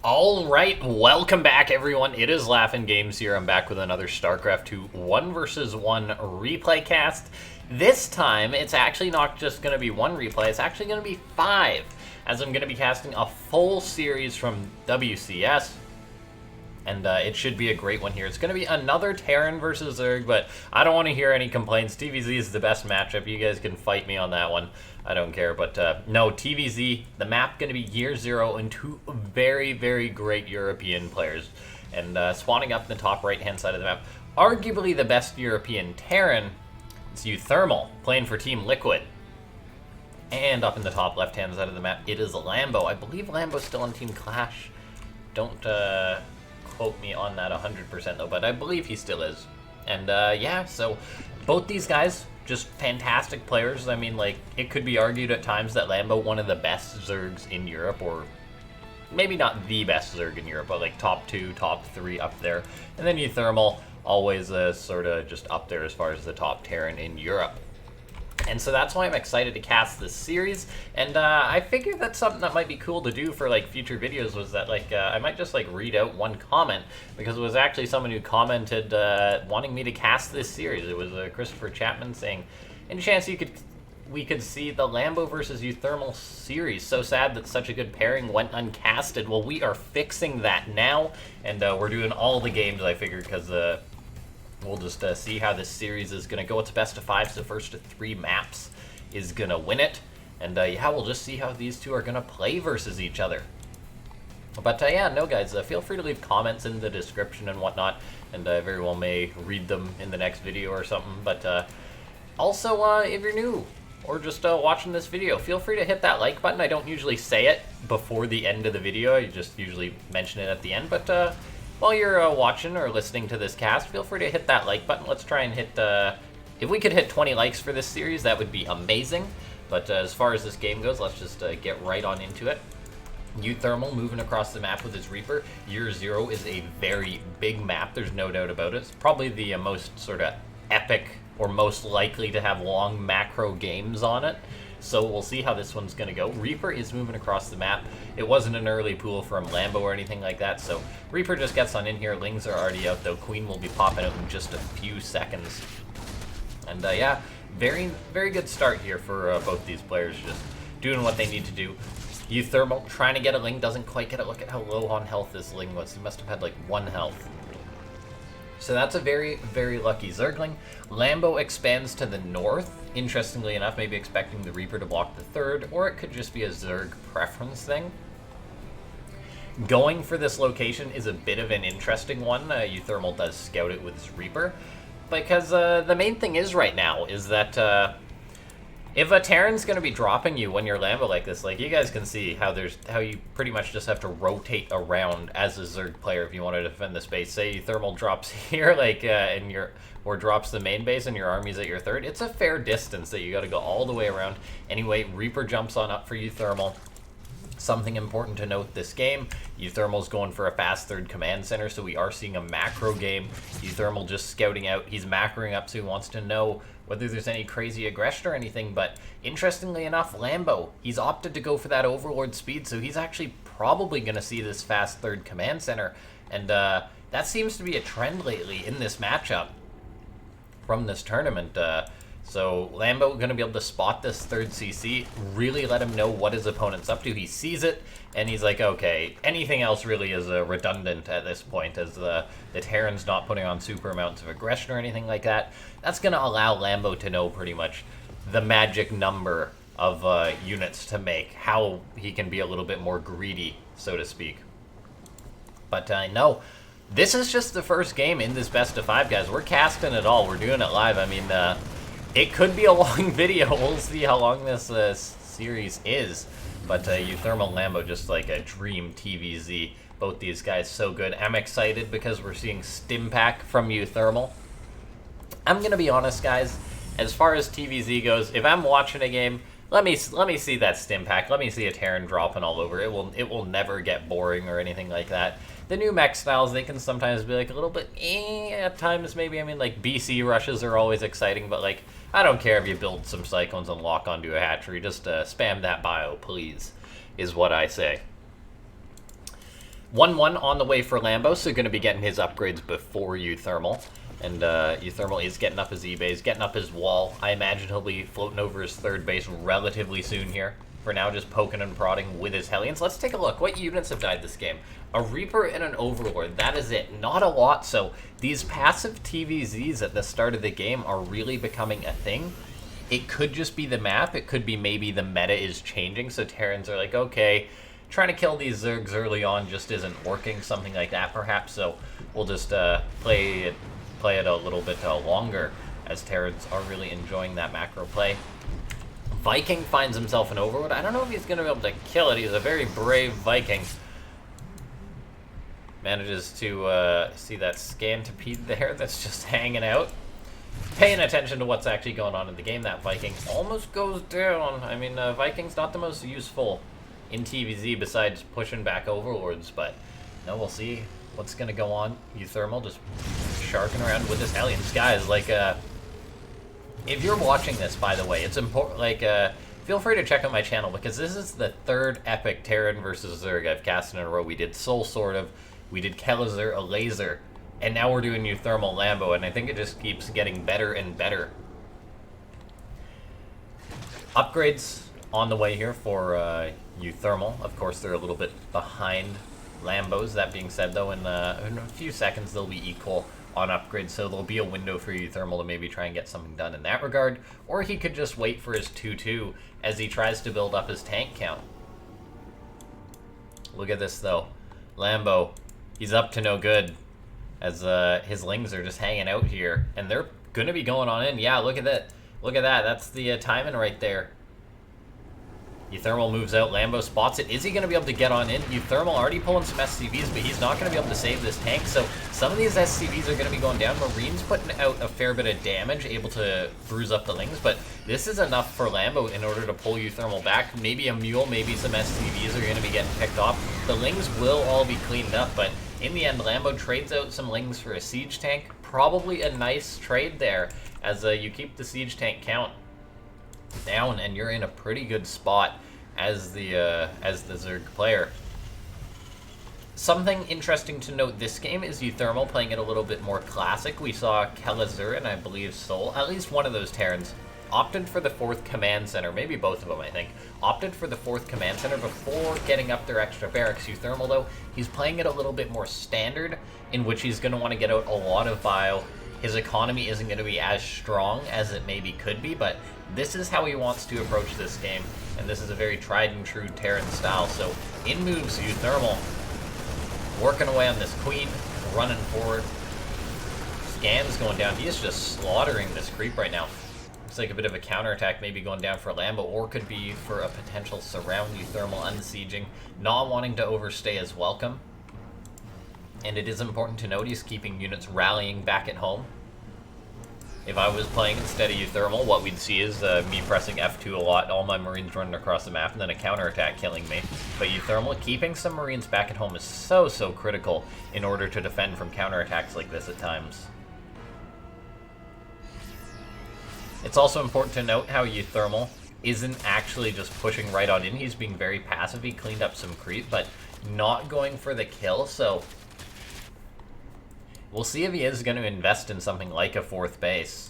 All right, welcome back, everyone. It is LaughNgamez here. I'm back with another Starcraft 2 1 versus 1 replay cast. This time, it's actually not just going to be one replay, it's actually going to be 5, as I'm going to be casting a full series from WCS. And it should be a great one here. It's going to be another Terran versus Zerg, but I don't want to hear any complaints. TvZ is the best matchup. You guys can fight me on that one. I don't care. But no, TvZ, the map going to be Year Zero and two very, very great European players. And spawning up in the top right-hand side of the map, arguably the best European Terran, it's uThermal, playing for Team Liquid. And up in the top left-hand side of the map, it is Lambo. I believe Lambo's still on Team Clash. Don't quote me on that 100% though, but I believe he still is. And yeah, so both these guys, just fantastic players. I mean, like, it could be argued at times that Lambo, one of the best Zergs in Europe, or maybe not the best Zerg in Europe, but like top 2, top 3 up there. And then uThermal, always sort of just up there as far as the top Terran in Europe. And so that's why I'm excited to cast this series, and I figured that something that might be cool to do for like future videos was that like I might just like read out one comment, because it was actually someone who commented wanting me to cast this series. It was Christopher Chapman saying, any chance we could see the Lambo versus uThermal series? So sad that such a good pairing went uncasted. Well, we are fixing that now, and we're doing all the games, I figured, because we'll just see how this series is going to go. It's best of 5, so first of 3 maps is going to win it. And yeah, we'll just see how these two are going to play versus each other. But yeah, no guys, feel free to leave comments in the description and whatnot, and I very well may read them in the next video or something. But also, if you're new or just watching this video, feel free to hit that like button. I don't usually say it before the end of the video, I just usually mention it at the end. But while you're watching or listening to this cast, feel free to hit that like button. Let's try and hit, if we could hit 20 likes for this series, that would be amazing. But as far as this game goes, let's just get right on into it. uThermal moving across the map with his Reaper. Year Zero is a very big map, there's no doubt about it. It's probably the most sort of epic, or most likely to have long macro games on it. So we'll see how this one's going to go. Reaper is moving across the map. It wasn't an early pool from Lambo or anything like that, so Reaper just gets on in here. Lings are already out, though. Queen will be popping out in just a few seconds. And yeah, very, very good start here for both these players, just doing what they need to do. uThermal trying to get a Ling, doesn't quite get it. Look at how low on health this Ling was. He must have had like 1 health. So that's a very, very lucky Zergling. Lambo expands to the north, interestingly enough, maybe expecting the Reaper to block the 3rd, or it could just be a Zerg preference thing. Going for this location is a bit of an interesting one. uThermal does scout it with his Reaper, because the main thing is right now is that if a Terran's going to be dropping you when you're Lambo like this, like you guys can see how you pretty much just have to rotate around as a Zerg player if you want to defend the space. Say uThermal drops here, like or drops the main base and your army's at your 3rd. It's a fair distance that you got to go all the way around. Anyway, Reaper jumps on up for uThermal. Something important to note this game, uThermal's going for a fast 3rd command center, so we are seeing a macro game. uThermal just scouting out, he's macroing up, so he wants to know whether there's any crazy aggression or anything. But interestingly enough, Lambo, he's opted to go for that Overlord speed, so he's actually probably going to see this fast 3rd command center. And that seems to be a trend lately in this matchup from this tournament. So Lambo going to be able to spot this 3rd CC, really let him know what his opponent's up to. He sees it, and he's like, okay, anything else really is redundant at this point, as the Terran's not putting on super amounts of aggression or anything like that. That's going to allow Lambo to know pretty much the magic number of units to make, how he can be a little bit more greedy, so to speak. But no, this is just the first game in this best of 5, guys. We're casting it all. We're doing it live. I mean, it could be a long video. We'll see how long this series is. But uThermal Lambo, just like a dream TvZ. Both these guys so good. I'm excited because we're seeing Stim Pack from uThermal. I'm going to be honest, guys. As far as TvZ goes, if I'm watching a game, let me see that Stim Pack. Let me see a Terran dropping all over. It will never get boring or anything like that. The new mech styles, they can sometimes be like a little bit at times maybe. I mean, like BC rushes are always exciting, but like I don't care if you build some Cyclones and lock onto a hatchery. Just spam that bio, please, is what I say. 1-1 on the way for Lambo, so going to be getting his upgrades before uThermal. And uThermal is getting up his E-base, getting up his wall. I imagine he'll be floating over his third base relatively soon here. For now, just poking and prodding with his Hellions. Let's take a look. What units have died this game? A Reaper and an Overlord. That is it. Not a lot. So these passive TvZs at the start of the game are really becoming a thing. It could just be the map. It could be maybe the meta is changing. So Terrans are like, okay, trying to kill these Zergs early on just isn't working. Something like that, perhaps. So we'll just play it a little bit longer, as Terrans are really enjoying that macro play. Viking finds himself an Overlord. I don't know if he's going to be able to kill it. He's a very brave Viking. Manages to see that Scantipede there that's just hanging out. Paying attention to what's actually going on in the game. That Viking almost goes down. I mean, Viking's not the most useful in TvZ besides pushing back Overlords, but no, we'll see what's going to go on. uThermal just sharking around with his Hellions. Guys, like, if you're watching this, by the way, it's important, like, feel free to check out my channel, because this is the third epic Terran versus Zerg I've cast in a row. We did Soul Sword of, we did Kelazur, a Laser, and now we're doing uThermal Lambo, and I think it just keeps getting better and better. Upgrades on the way here for uThermal. Of course, they're a little bit behind Lambos. That being said, though, in a few seconds they'll be equal on upgrades, so there'll be a window for uThermal to maybe try and get something done in that regard, or he could just wait for his 2-2 as he tries to build up his tank count. Look at this, though. Lambo, he's up to no good, as his Lings are just hanging out here, and they're going to be going on in. Yeah, look at that. Look at that. That's the timing right there. uThermal moves out. Lambo spots it. Is he going to be able to get on in? uThermal already pulling some SCVs, but he's not going to be able to save this tank. So some of these SCVs are going to be going down. Marine's putting out a fair bit of damage, able to bruise up the Lings, but this is enough for Lambo in order to pull uThermal back. Maybe a Mule, maybe some SCVs are going to be getting picked off. The Lings will all be cleaned up, but in the end, Lambo trades out some Lings for a siege tank. Probably a nice trade there, as you keep the siege tank count down, and you're in a pretty good spot as the Zerg player. Something interesting to note this game is uThermal playing it a little bit more classic. We saw Kelazur and I believe Sol, at least one of those Terrans, opted for the 4th command center, maybe both of them I think, opted for the 4th command center before getting up their extra barracks. uThermal, though, he's playing it a little bit more standard, in which he's going to want to get out a lot of bio. His economy isn't going to be as strong as it maybe could be, but this is how he wants to approach this game, and this is a very tried and true Terran style. So in moves uThermal, working away on this Queen, running forward. Scans going down. He is just slaughtering this creep right now. Looks like a bit of a counterattack maybe going down for Lambo, or could be for a potential surround uThermal unsieging, not wanting to overstay his welcome. And it is important to note he's keeping units rallying back at home. If I was playing instead of uThermal, what we'd see is me pressing F2 a lot, all my Marines running across the map, and then a counterattack killing me. But uThermal, keeping some Marines back at home is so critical in order to defend from counterattacks like this at times. It's also important to note how uThermal isn't actually just pushing right on in. He's being very passive. He cleaned up some creep, but not going for the kill, so we'll see if he is going to invest in something like a 4th base.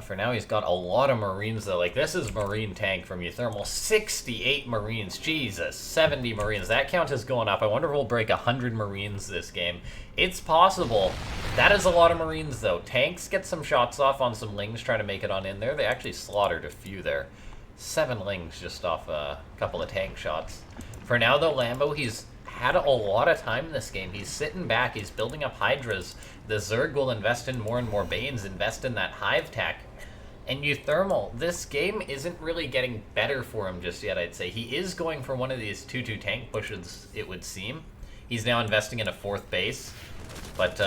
For now, he's got a lot of Marines, though. Like, this is Marine tank from uThermal. 68 Marines. Jesus. 70 Marines. That count is going up. I wonder if we'll break 100 Marines this game. It's possible. That is a lot of Marines, though. Tanks get some shots off on some Lings trying to make it on in there. They actually slaughtered a few there. 7 Lings just off a couple of tank shots. For now, though, Lambo, he's had a lot of time in this game. He's sitting back. He's building up Hydras. The Zerg will invest in more and more Banes, invest in that Hive tech. And uThermal, this game isn't really getting better for him just yet, I'd say. He is going for one of these 2-2 tank pushes, it would seem. He's now investing in a 4th base. But,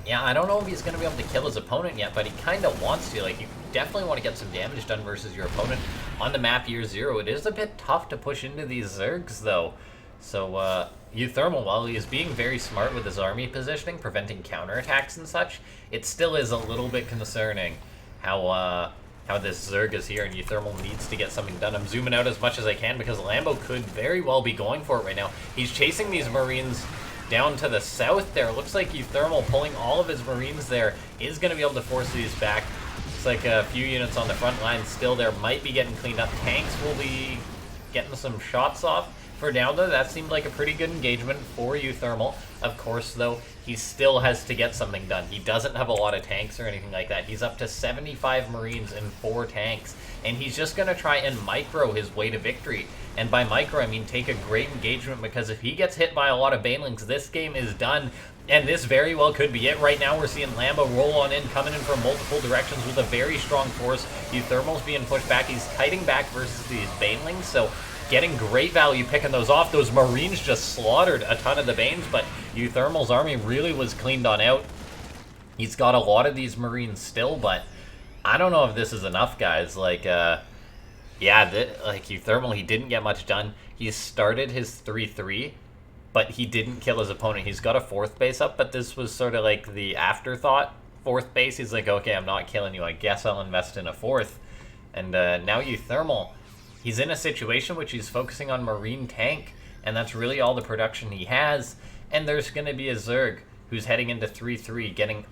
yeah, I don't know if he's going to be able to kill his opponent yet, but he kind of wants to. Like, you definitely want to get some damage done versus your opponent. On the map year 0, it is a bit tough to push into these Zergs, though. So, uThermal, while he is being very smart with his army positioning, preventing counterattacks and such, it still is a little bit concerning how how this Zerg is here, and uThermal needs to get something done. I'm zooming out as much as I can because Lambo could very well be going for it right now. He's chasing these Marines down to the south there. Looks like uThermal pulling all of his Marines there is going to be able to force these back. Looks like a few units on the front line still there might be getting cleaned up. Tanks will be getting some shots off. For now, though, that seemed like a pretty good engagement for uThermal. Of course, though, he still has to get something done. He doesn't have a lot of tanks or anything like that. He's up to 75 Marines and 4 tanks, and he's just going to try and micro his way to victory. And by micro, I mean take a great engagement, because if he gets hit by a lot of banelings, this game is done. And this very well could be it. Right now, we're seeing Lambo roll on in, coming in from multiple directions with a very strong force. uThermal's being pushed back. He's kiting back versus these banelings, so getting great value picking those off. Those Marines just slaughtered a ton of the Banes, but uThermal's army really was cleaned on out. He's got a lot of these Marines still, but I don't know if this is enough, guys. Like, yeah, like uThermal, he didn't get much done. He started his 3-3, but he didn't kill his opponent. He's got a 4th base up, but this was sort of like the afterthought 4th base. He's like, okay, I'm not killing you. I guess I'll invest in a 4th. And now uThermal, he's in a situation which he's focusing on Marine tank, and that's really all the production he has. And there's going to be a Zerg who's heading into 3-3, getting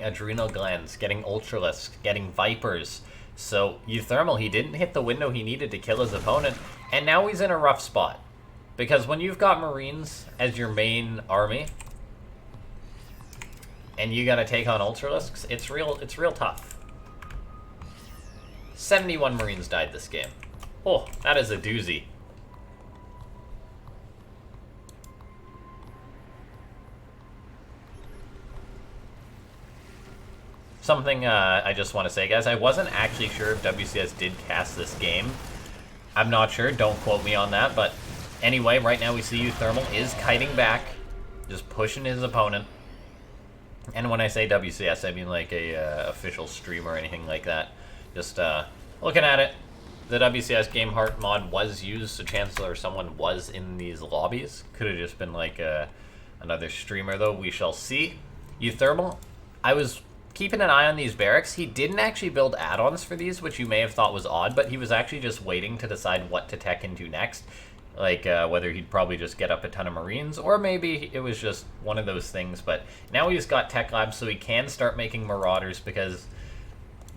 adrenal glands, getting ultralisks, getting vipers. So uThermal, he didn't hit the window he needed to kill his opponent, and now he's in a rough spot. Because when you've got Marines as your main army, and you got to take on ultralisks, it's real tough. 71 Marines died this game. Oh, that is a doozy. Something I just want to say, guys, I wasn't actually sure if WCS did cast this game. I'm not sure, don't quote me on that, but anyway, right now we see uThermal is kiting back, just pushing his opponent. And when I say WCS, I mean like a official stream or anything like that. Just looking at it, the WCS Game Heart mod was used, so chances are someone was in these lobbies. Could have just been like another streamer, though. We shall see. uThermal, I was keeping an eye on these barracks. He didn't actually build add-ons for these, which you may have thought was odd, but he was actually just waiting to decide what to tech into next. Like, whether he'd probably just get up a ton of Marines, or maybe it was just one of those things. But now he's got Tech Labs, so he can start making Marauders, because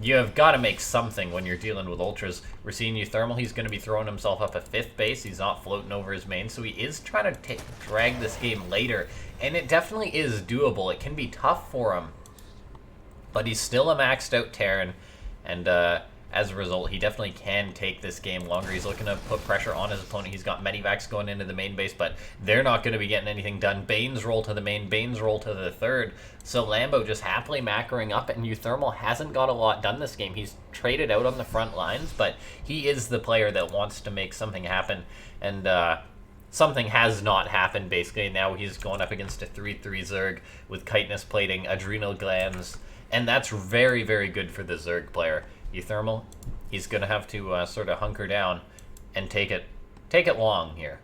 you have got to make something when you're dealing with Ultras. We're seeing uThermal, he's going to be throwing himself up a 5th base. He's not floating over his main, so he is trying to drag this game later. And it definitely is doable. It can be tough for him, but he's still a maxed out Terran, and as a result, he definitely can take this game longer. He's looking to put pressure on his opponent. He's got medivacs going into the main base, but they're not going to be getting anything done. Banes roll to the main, Banes roll to the 3rd. So Lambo just happily macroing up, and uThermal hasn't got a lot done this game. He's traded out on the front lines, but he is the player that wants to make something happen, and something has not happened, basically. Now he's going up against a 3-3 Zerg with chitinous plating, adrenal glands, and that's very, very good for the Zerg player. uThermal, he's going to have to sort of hunker down and take it long here.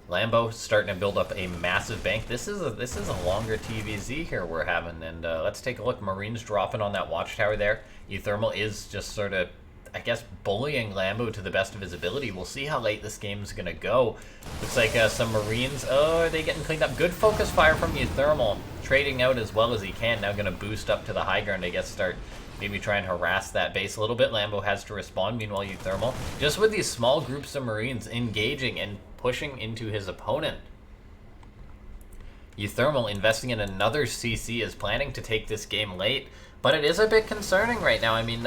Lambo starting to build up a massive bank. This is a longer TvZ here we're having, and let's take a look. Marines dropping on that watchtower there. uThermal is just sort of, I guess, bullying Lambo to the best of his ability. We'll see how late this game's going to go. Looks like some Marines, oh, are they getting cleaned up? Good focus fire from uThermal, trading out as well as he can. Now going to boost up to the high ground, I guess, start maybe try and harass that base a little bit. Lambo has to respond. Meanwhile, uThermal, just with these small groups of Marines engaging and pushing into his opponent. uThermal investing in another CC, is planning to take this game late. But it is a bit concerning right now. I mean,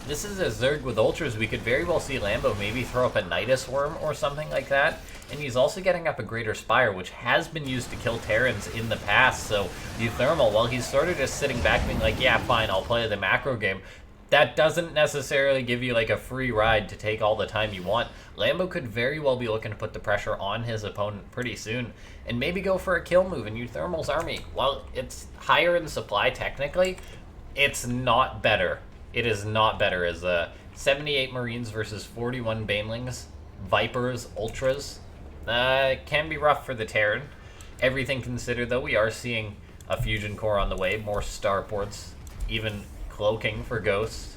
this is a Zerg with Ultras. We could very well see Lambo maybe throw up a Nidus Worm or something like that. And he's also getting up a Greater Spire, which has been used to kill Terrans in the past. So uThermal, while he's sort of just sitting back being like, yeah, fine, I'll play the macro game, that doesn't necessarily give you like a free ride to take all the time you want. Lambo could very well be looking to put the pressure on his opponent pretty soon and maybe go for a kill move in uThermal's army. While it's higher in supply technically, it's not better. It is not better as 78 Marines versus 41 Banelings, Vipers, Ultras. It can be rough for the Terran. Everything considered, though, we are seeing A fusion core on the way, more starports, even cloaking for Ghost.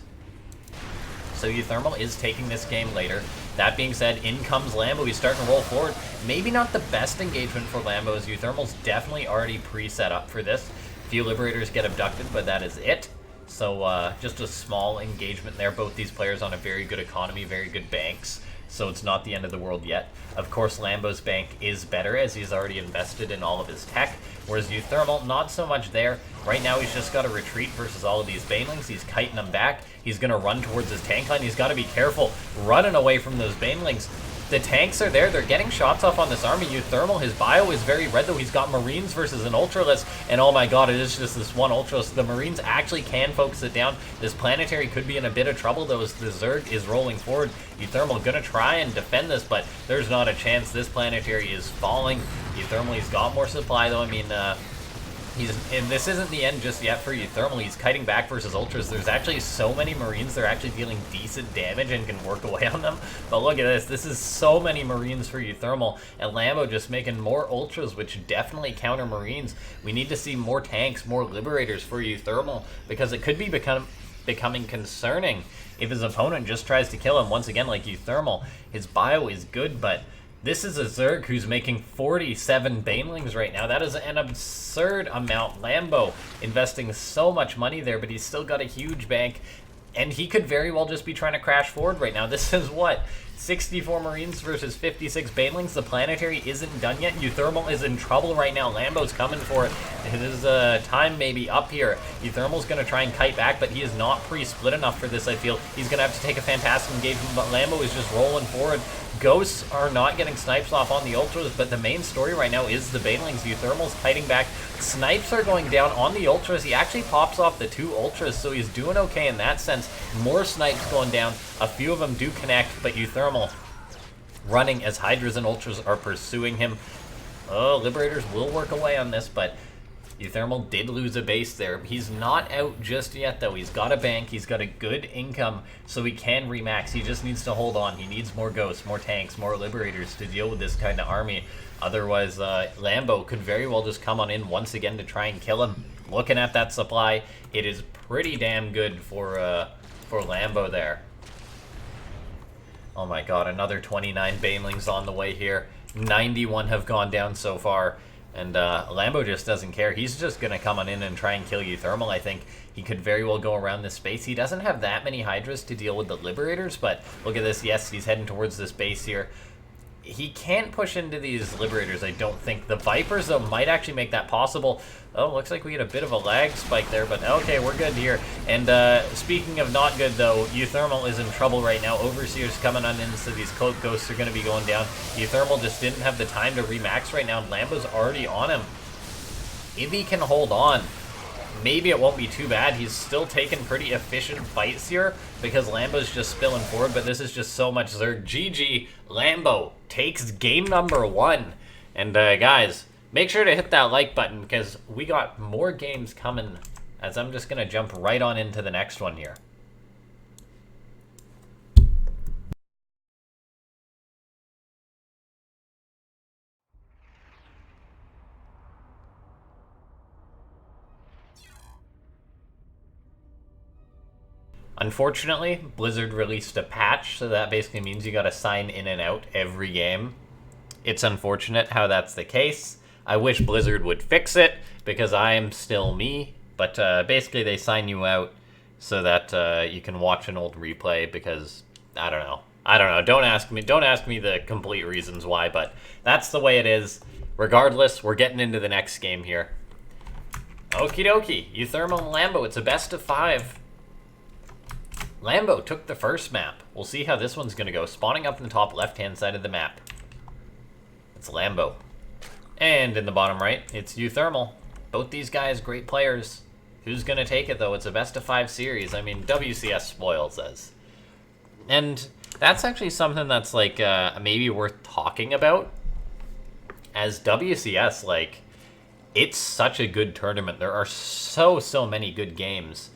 So uThermal is taking this game later. That being said, in comes Lambo. He's starting to roll forward. Maybe not the best engagement for Lambo, as uThermal's definitely already pre-set up for this. Few Liberators get abducted, but that is it. So just a small engagement there. Both these players on a very good economy, very good banks. So it's not the end of the world yet. Of course, Lambo's bank is better, as he's already invested in all of his tech, whereas uThermal, not so much there. Right now, he's just got to retreat versus all of these Banelings. He's kiting them back. He's going to run towards his tank line. He's got to be careful running away from those Banelings. The tanks are there. They're getting shots off on this army. uThermal, his bio is very red, though. He's got Marines versus an Ultralist, and oh my god, it is just this one Ultralist. The Marines actually can focus it down. This Planetary could be in a bit of trouble, though, as the Zerg is rolling forward. uThermal gonna try and defend this, but there's not a chance. This Planetary is falling. uThermal, he's got more supply, though. I mean, and this isn't the end just yet for uThermal. He's kiting back versus Ultras. There's actually so many Marines, they're actually dealing decent damage and can work away on them. But look at this. This is so many Marines for uThermal. And Lambo just making more Ultras, which definitely counter Marines. We need to see more tanks, more Liberators for uThermal, because it could be becoming concerning if his opponent just tries to kill him. Once again, like uThermal, his bio is good, but this is a Zerg who's making 47 Banelings right now. That is an absurd amount. Lambo investing so much money there, but he's still got a huge bank. And he could very well just be trying to crash forward right now. This is what? 64 Marines versus 56 Banelings. The Planetary isn't done yet. uThermal is in trouble right now. Lambo's coming for it. His time may be up here. uThermal's going to try and kite back, but he is not pre-split enough for this, I feel. He's going to have to take a fantastic engagement, but Lambo is just rolling forward. Ghosts are not getting snipes off on the Ultras, but the main story right now is the Banelings. uThermal's fighting back. Snipes are going down on the Ultras. He actually pops off the 2 Ultras, so he's doing okay in that sense. More snipes going down. A few of them do connect, but uThermal running as Hydras and Ultras are pursuing him. Oh, Liberators will work away on this, but uThermal did lose a base there. He's not out just yet, though. He's got a bank. He's got a good income, so he can remax. He just needs to hold on. He needs more Ghosts, more tanks, more Liberators to deal with this kind of army. Otherwise, Lambo could very well just come on in once again to try and kill him. Looking at that supply, it is pretty damn good for Lambo there. Oh my god, another 29 Banelings on the way here. 91 have gone down so far. And Lambo just doesn't care. He's just going to come on in and try and kill uThermal, I think. He could very well go around this space. He doesn't have that many Hydras to deal with the Liberators, but look at this. Yes, he's heading towards this base here. He can't push into these Liberators, I don't think. The Vipers, though, might actually make that possible. Oh, looks like we get a bit of a lag spike there, but okay, we're good here. And speaking of not good, though, uThermal is in trouble right now. Overseer's coming on in, so these Cloak Ghosts are going to be going down. uThermal just didn't have the time to remax right now. Lambo's already on him. If he can hold on, maybe it won't be too bad. He's still taking pretty efficient fights here because Lambo's just spilling forward, but this is just so much Zerg. GG, Lambo takes game number 1. And guys, make sure to hit that like button because we got more games coming, as I'm just going to jump right on into the next one here. Unfortunately, Blizzard released a patch, so that basically means you gotta sign in and out every game. It's unfortunate how that's the case. I wish Blizzard would fix it, because I am still me, but basically they sign you out so that you can watch an old replay, because, I don't know. Don't ask me the complete reasons why, but that's the way it is. Regardless, we're getting into the next game here. Okie dokie, uThermal and Lambo, it's a best of 5. Lambo took the first map. We'll see how this one's going to go. Spawning up in the top left-hand side of the map. It's Lambo. And in the bottom right, it's uThermal. Both these guys, great players. Who's going to take it, though? It's a best-of-5 series. I mean, WCS spoils us. And that's actually something that's, like, maybe worth talking about. As WCS, like, it's such a good tournament. There are so many good games.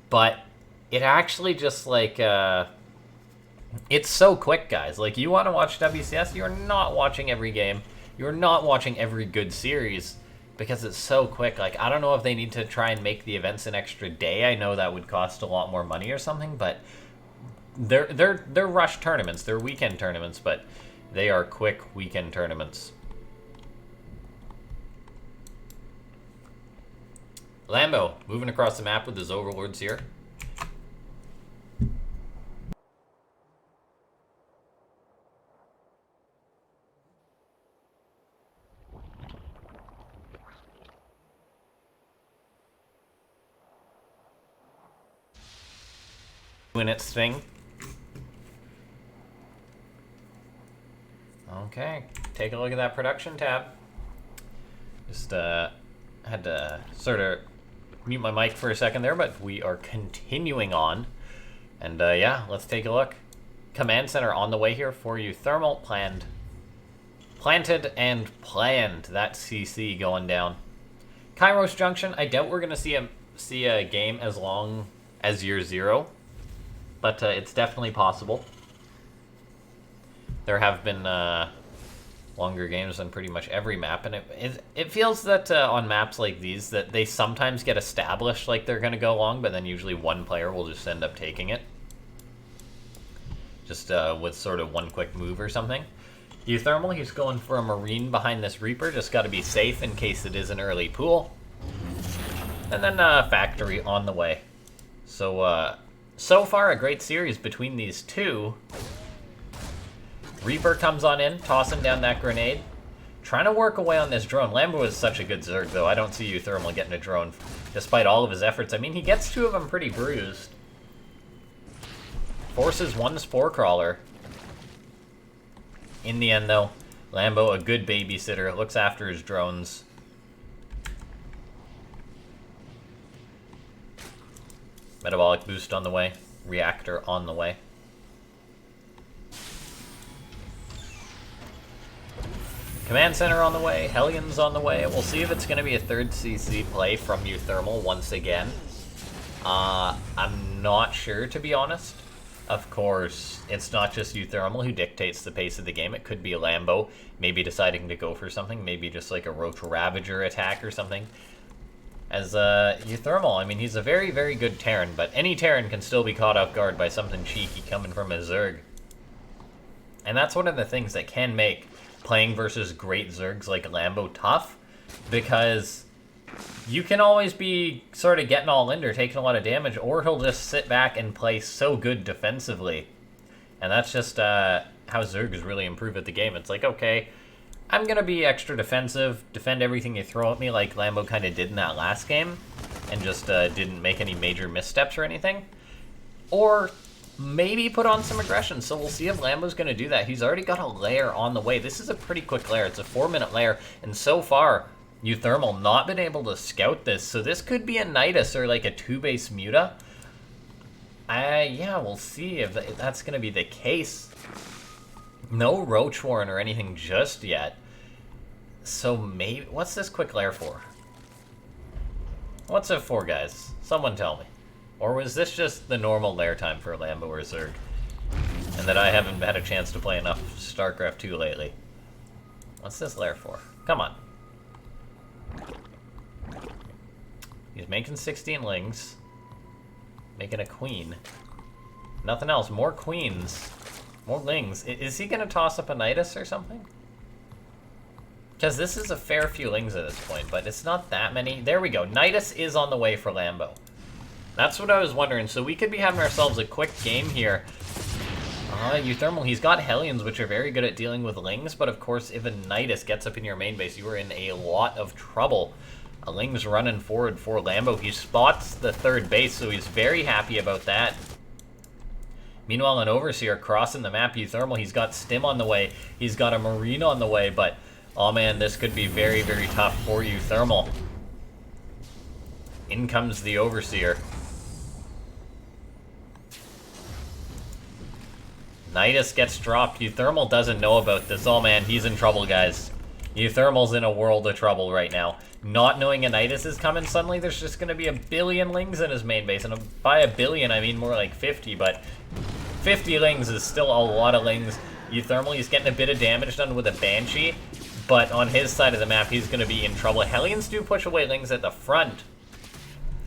But it actually just, like, it's so quick, guys. Like, you want to watch WCS, you're not watching every game. You're not watching every good series. because it's so quick. Like, I don't know if they need to try and make the events an extra day. I know that would cost a lot more money or something, but they're rush tournaments. They're weekend tournaments, but they are quick weekend tournaments. Lambo moving across the map with his overlords here. Doing its thing. Okay, take a look at that production tab. Just had to sort of mute my mic for a second there, but we are continuing on. And yeah, let's take a look. Command center on the way here for uThermal. Planted and planned. That CC going down. Kairos Junction, I doubt we're going to see a game as long as year 0. But it's definitely possible. There have been longer games on pretty much every map, and it feels that on maps like these that they sometimes get established like they're going to go long, but then usually one player will just end up taking it. Just with sort of one quick move or something. uThermal, he's going for a Marine behind this Reaper, just got to be safe in case it is an early pool. And then Factory on the way. So far, a great series between these two. Reaper comes on in, tossing down that grenade. Trying to work away on this drone. Lambo is such a good Zerg, though. I don't see uThermal getting a drone, despite all of his efforts. I mean, he gets 2 of them pretty bruised. Forces 1 Spore Crawler. In the end, though, Lambo, a good babysitter, looks after his drones. Metabolic boost on the way. Reactor on the way. Command center on the way. Hellions on the way. We'll see if it's going to be a 3rd CC play from uThermal once again. I'm not sure, to be honest. Of course, it's not just uThermal who dictates the pace of the game. It could be a Lambo, maybe deciding to go for something. Maybe just like a Roach Ravager attack or something. As uThermal, I mean, he's a very, very good Terran, but any Terran can still be caught off guard by something cheeky coming from a Zerg. And that's one of the things that can make playing versus great Zergs like Lambo tough, because you can always be sort of getting all in or taking a lot of damage, or he'll just sit back and play so good defensively. And that's just how Zergs really improve at the game. It's like, okay, I'm going to be extra defensive, defend everything you throw at me like Lambo kind of did in that last game, and just didn't make any major missteps or anything. Or maybe put on some aggression, so we'll see if Lambo's going to do that. He's already got a lair on the way. This is a pretty quick lair. It's a 4-minute lair, and so far, uThermal not been able to scout this, so this could be a Nidus or like a 2-base Muta. Yeah, we'll see if that's going to be the case. No Roach Warren or anything just yet. So maybe... What's this quick lair for? What's it for, guys? Someone tell me. Or was this just the normal lair time for Lambo or Zerg? And that I haven't had a chance to play enough Starcraft 2 lately. What's this lair for? Come on. He's making 16 lings. Making a queen. Nothing else. More queens. More lings. Is he going to toss up a Nidus or something? Because this is a fair few lings at this point, but it's not that many. There we go. Nidus is on the way for Lambo. That's what I was wondering. So we could be having ourselves a quick game here. uThermal, he's got Hellions, which are very good at dealing with lings, but of course, if a Nidus gets up in your main base, you are in a lot of trouble. A ling's running forward for Lambo. He spots the 3rd base, so he's very happy about that. Meanwhile, an Overseer crossing the map. uThermal, he's got Stim on the way. He's got a Marine on the way, but, oh man, this could be very, very tough for uThermal. In comes the Overseer. Nidus gets dropped. uThermal doesn't know about this. Oh man, he's in trouble, guys. uThermal's in a world of trouble right now. Not knowing a Nidus is coming, suddenly there's just going to be a billion lings in his main base. And by a billion, I mean more like 50, but 50 lings is still a lot of lings. uThermal, he's getting a bit of damage done with a Banshee. but on his side of the map, he's going to be in trouble. Hellions do push away Lings at the front,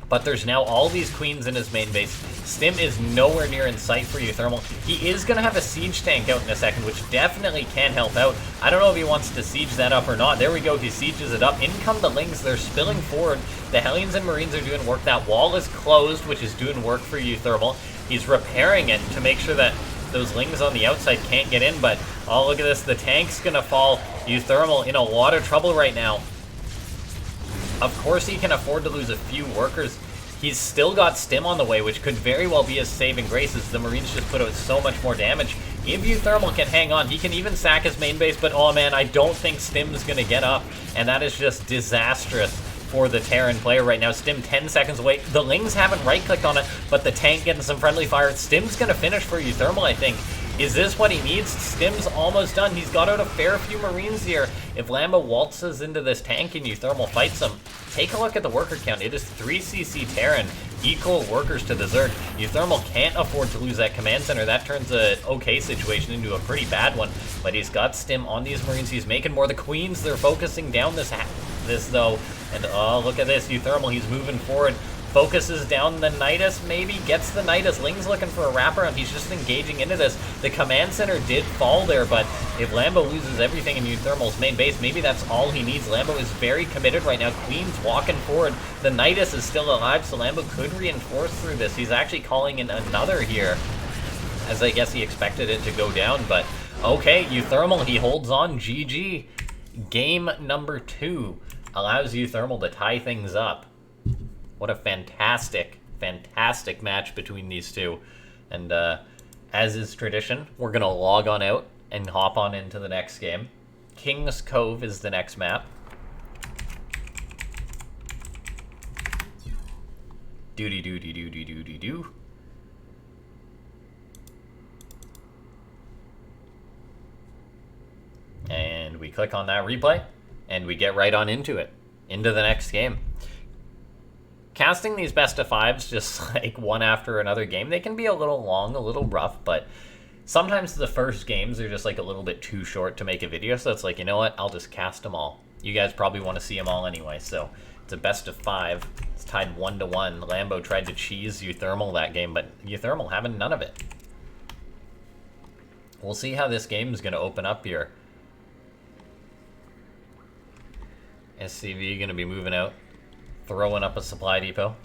but there's now all these queens in his main base. Stim is nowhere near in sight for uThermal. He is going to have a siege tank out in a second, which definitely can help out. I don't know if he wants to siege that up or not. There we go, he sieges it up. In come the Lings, they're spilling forward. The Hellions and Marines are doing work. That wall is closed, which is doing work for uThermal. He's repairing it to make sure that those Lings on the outside can't get in, but oh, look at this. The tank's going to fall. uThermal in a lot of trouble right now. Of course he can afford to lose a few workers. He's still got Stim on the way, which could very well be his saving grace, as the Marines just put out so much more damage. If uThermal can hang on, he can even sack his main base, but oh man, I don't think Stim's going to get up, and that is just disastrous for the Terran player right now. Stim 10 seconds away. The Lings haven't right-clicked on it, but the tank getting some friendly fire. Stim's going to finish for uThermal, I think. Is this what he needs? Stim's almost done. He's got out a fair few Marines here. If Lambo waltzes into this tank and uThermal fights him, take a look at the worker count. It is 3cc Terran, equal workers to the Zerg. uThermal can't afford to lose that command center. That turns an okay situation into a pretty bad one, but he's got Stim on these Marines. He's making more. The Queens, they're focusing down this though, and oh, look at this. uThermal, he's moving forward. Focuses down the Nidus, maybe gets the Nidus. Ling's looking for a wraparound. He's just engaging into this. The command center did fall there, but if Lambo loses everything in uThermal's main base, maybe that's all he needs. Lambo is very committed right now. Queen's walking forward. The Nidus is still alive, so Lambo could reinforce through this. He's actually calling in another here, as I guess he expected it to go down, but okay, uThermal, he holds on. GG. Game number 2 allows uThermal to tie things up. What a fantastic, fantastic match between these two. And as is tradition, we're going to log on out and hop on into the next game. King's Cove is the next map. Doody-doody-doody-doody-doo. And we click on that replay, and we get right on into it, into the next game. Casting these best of 5s just like one after another game, they can be a little long, a little rough, but sometimes the first games are just like a little bit too short to make a video, so it's like, you know what, I'll just cast them all. You guys probably want to see them all anyway, so it's a best of 5. It's tied 1-1. Lambo tried to cheese uThermal that game, but uThermal having none of it. We'll see how this game is going to open up here. SCV going to be moving out, throwing up a supply depot.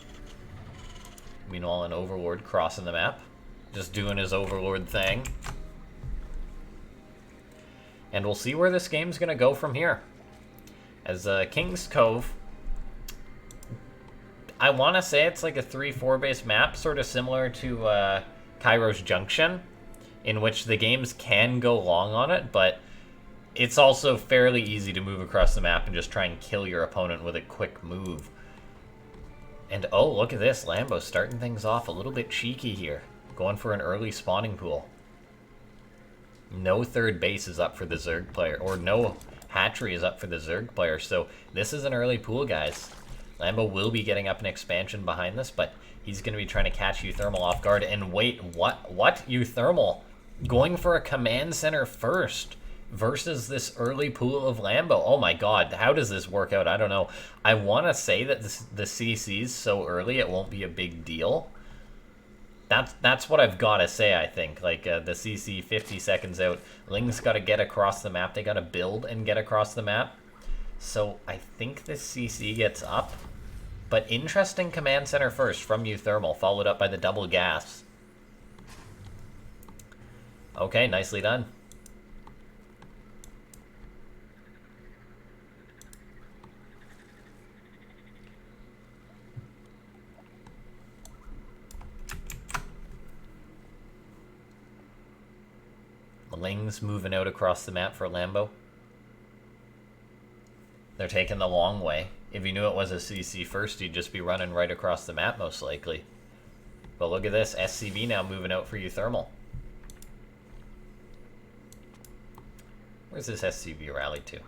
Meanwhile, an Overlord crossing the map, just doing his Overlord thing. And we'll see where this game's going to go from here. As King's Cove, I want to say it's like a 3-4 base map, sort of similar to Kairos Junction, in which the games can go long on it, but it's also fairly easy to move across the map and just try and kill your opponent with a quick move. And oh, look at this. Lambo starting things off a little bit cheeky here. Going for an early spawning pool. No third base is up for the Zerg player, or no hatchery is up for the Zerg player, so this is an early pool, guys. Lambo will be getting up an expansion behind this, but he's going to be trying to catch uThermal off guard. And wait, what? uThermal going for a command center first versus this early pool of Lambo. Oh my god, how does this work out? I don't know. I want to say that the CC's so early it won't be a big deal. That's what I've got to say, I think. Like, the CC 50 seconds out. Ling's got to get across the map. They got to build and get across the map. So I think this CC gets up. But interesting command center first from uThermal, followed up by the double gas. Okay, nicely done. Ling's moving out across the map for Lambo. They're taking the long way. If you knew it was a CC first, you'd just be running right across the map, most likely. But look at this. SCV now moving out for uThermal. Where's this SCV rally to?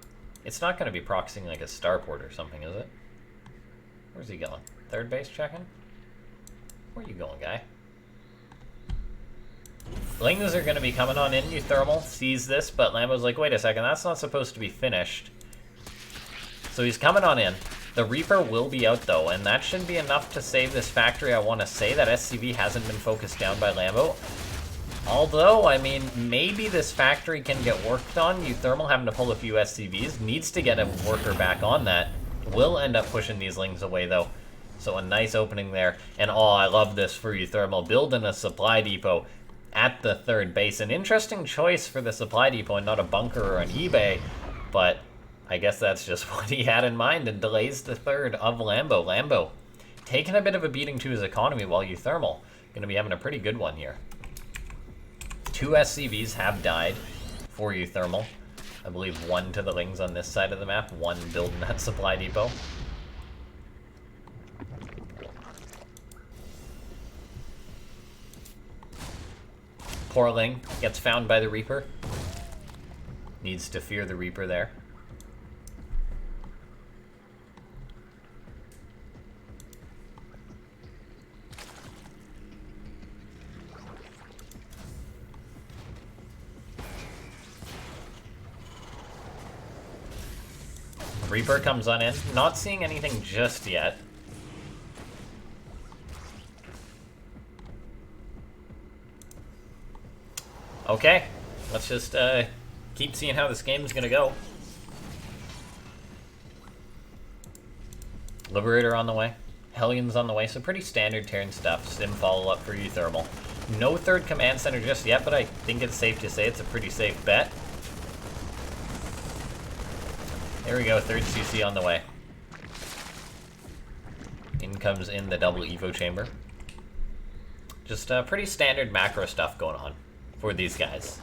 It's not going to be proxying like a starport or something, is it? Where's he going? Third base checking? Where you going, guy? Lings are going to be coming on in. uThermal sees this, but Lambo's like, wait a second, that's not supposed to be finished. So he's coming on in. The Reaper will be out, though, and that should be enough to save this factory. I want to say that SCV hasn't been focused down by Lambo. Although, I mean, maybe this factory can get worked on. uThermal having to pull a few SCVs. Needs to get a worker back on that. Will end up pushing these Lings away, though. So a nice opening there. And, oh, I love this for uThermal. Building a supply depot at the third base. An interesting choice for the supply depot and not a bunker or an eBay. But I guess that's just what he had in mind and delays the third of Lambo. Lambo taking a bit of a beating to his economy while uThermal going to be having a pretty good one here. 2 SCVs have died for uThermal. I believe 1 to the Lings on this side of the map, 1 building that supply depot. Poor Ling gets found by the Reaper. Needs to fear the Reaper there. Reaper comes on in. Not seeing anything just yet. Okay, let's just keep seeing how this game is going to go. Liberator on the way. Hellions on the way, so pretty standard Terran stuff. Stim follow-up for uThermal. No third command center just yet, but I think it's safe to say it's a pretty safe bet. There we go, third CC on the way. In comes in the double Evo chamber. Just pretty standard macro stuff going on for these guys.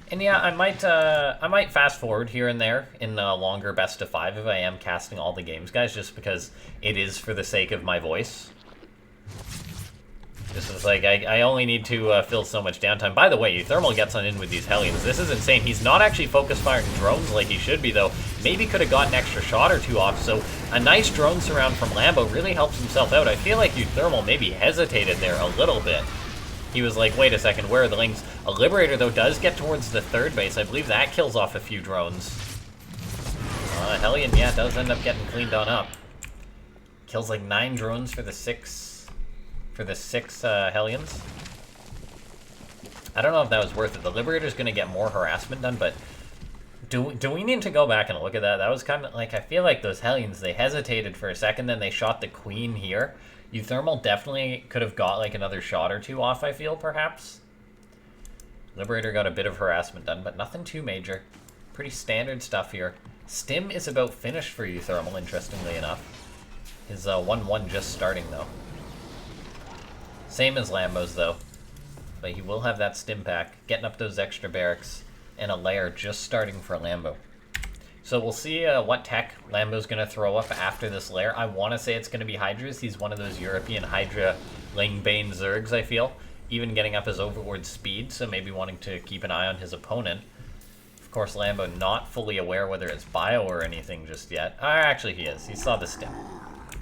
And yeah, I might fast forward here and there in a longer best of 5 if I am casting all the games, guys, just because it is for the sake of my voice. This is like, I only need to fill so much downtime. By the way, uThermal gets on in with these Hellions. This is insane. He's not actually focus firing drones like he should be, though. Maybe could have got an extra shot or 2 off, so a nice drone surround from Lambo really helps himself out. I feel like uThermal maybe hesitated there a little bit. He was like, wait a second, where are the Lings? A Liberator, though, does get towards the third base. I believe that kills off a few drones. Hellion, yeah, does end up getting cleaned on up. Kills like 9 drones for the 6... Hellions. I don't know if that was worth it. The Liberator's going to get more harassment done, but do we need to go back and look at that? That was kind of like, I feel like those Hellions, they hesitated for a second, then they shot the Queen here. uThermal definitely could have got like another shot or 2 off, I feel, perhaps. Liberator got a bit of harassment done, but nothing too major. Pretty standard stuff here. Stim is about finished for uThermal, interestingly enough. His 1-1 just starting, though. Same as Lambo's, though. But he will have that stim pack, getting up those extra barracks, and a lair just starting for Lambo. So we'll see what tech Lambo's going to throw up after this lair. I want to say it's going to be Hydras. He's one of those European Hydra Langbane Zergs, I feel. Even getting up his overlord speed, so maybe wanting to keep an eye on his opponent. Of course, Lambo not fully aware whether it's bio or anything just yet. Actually, he is. He saw the stim.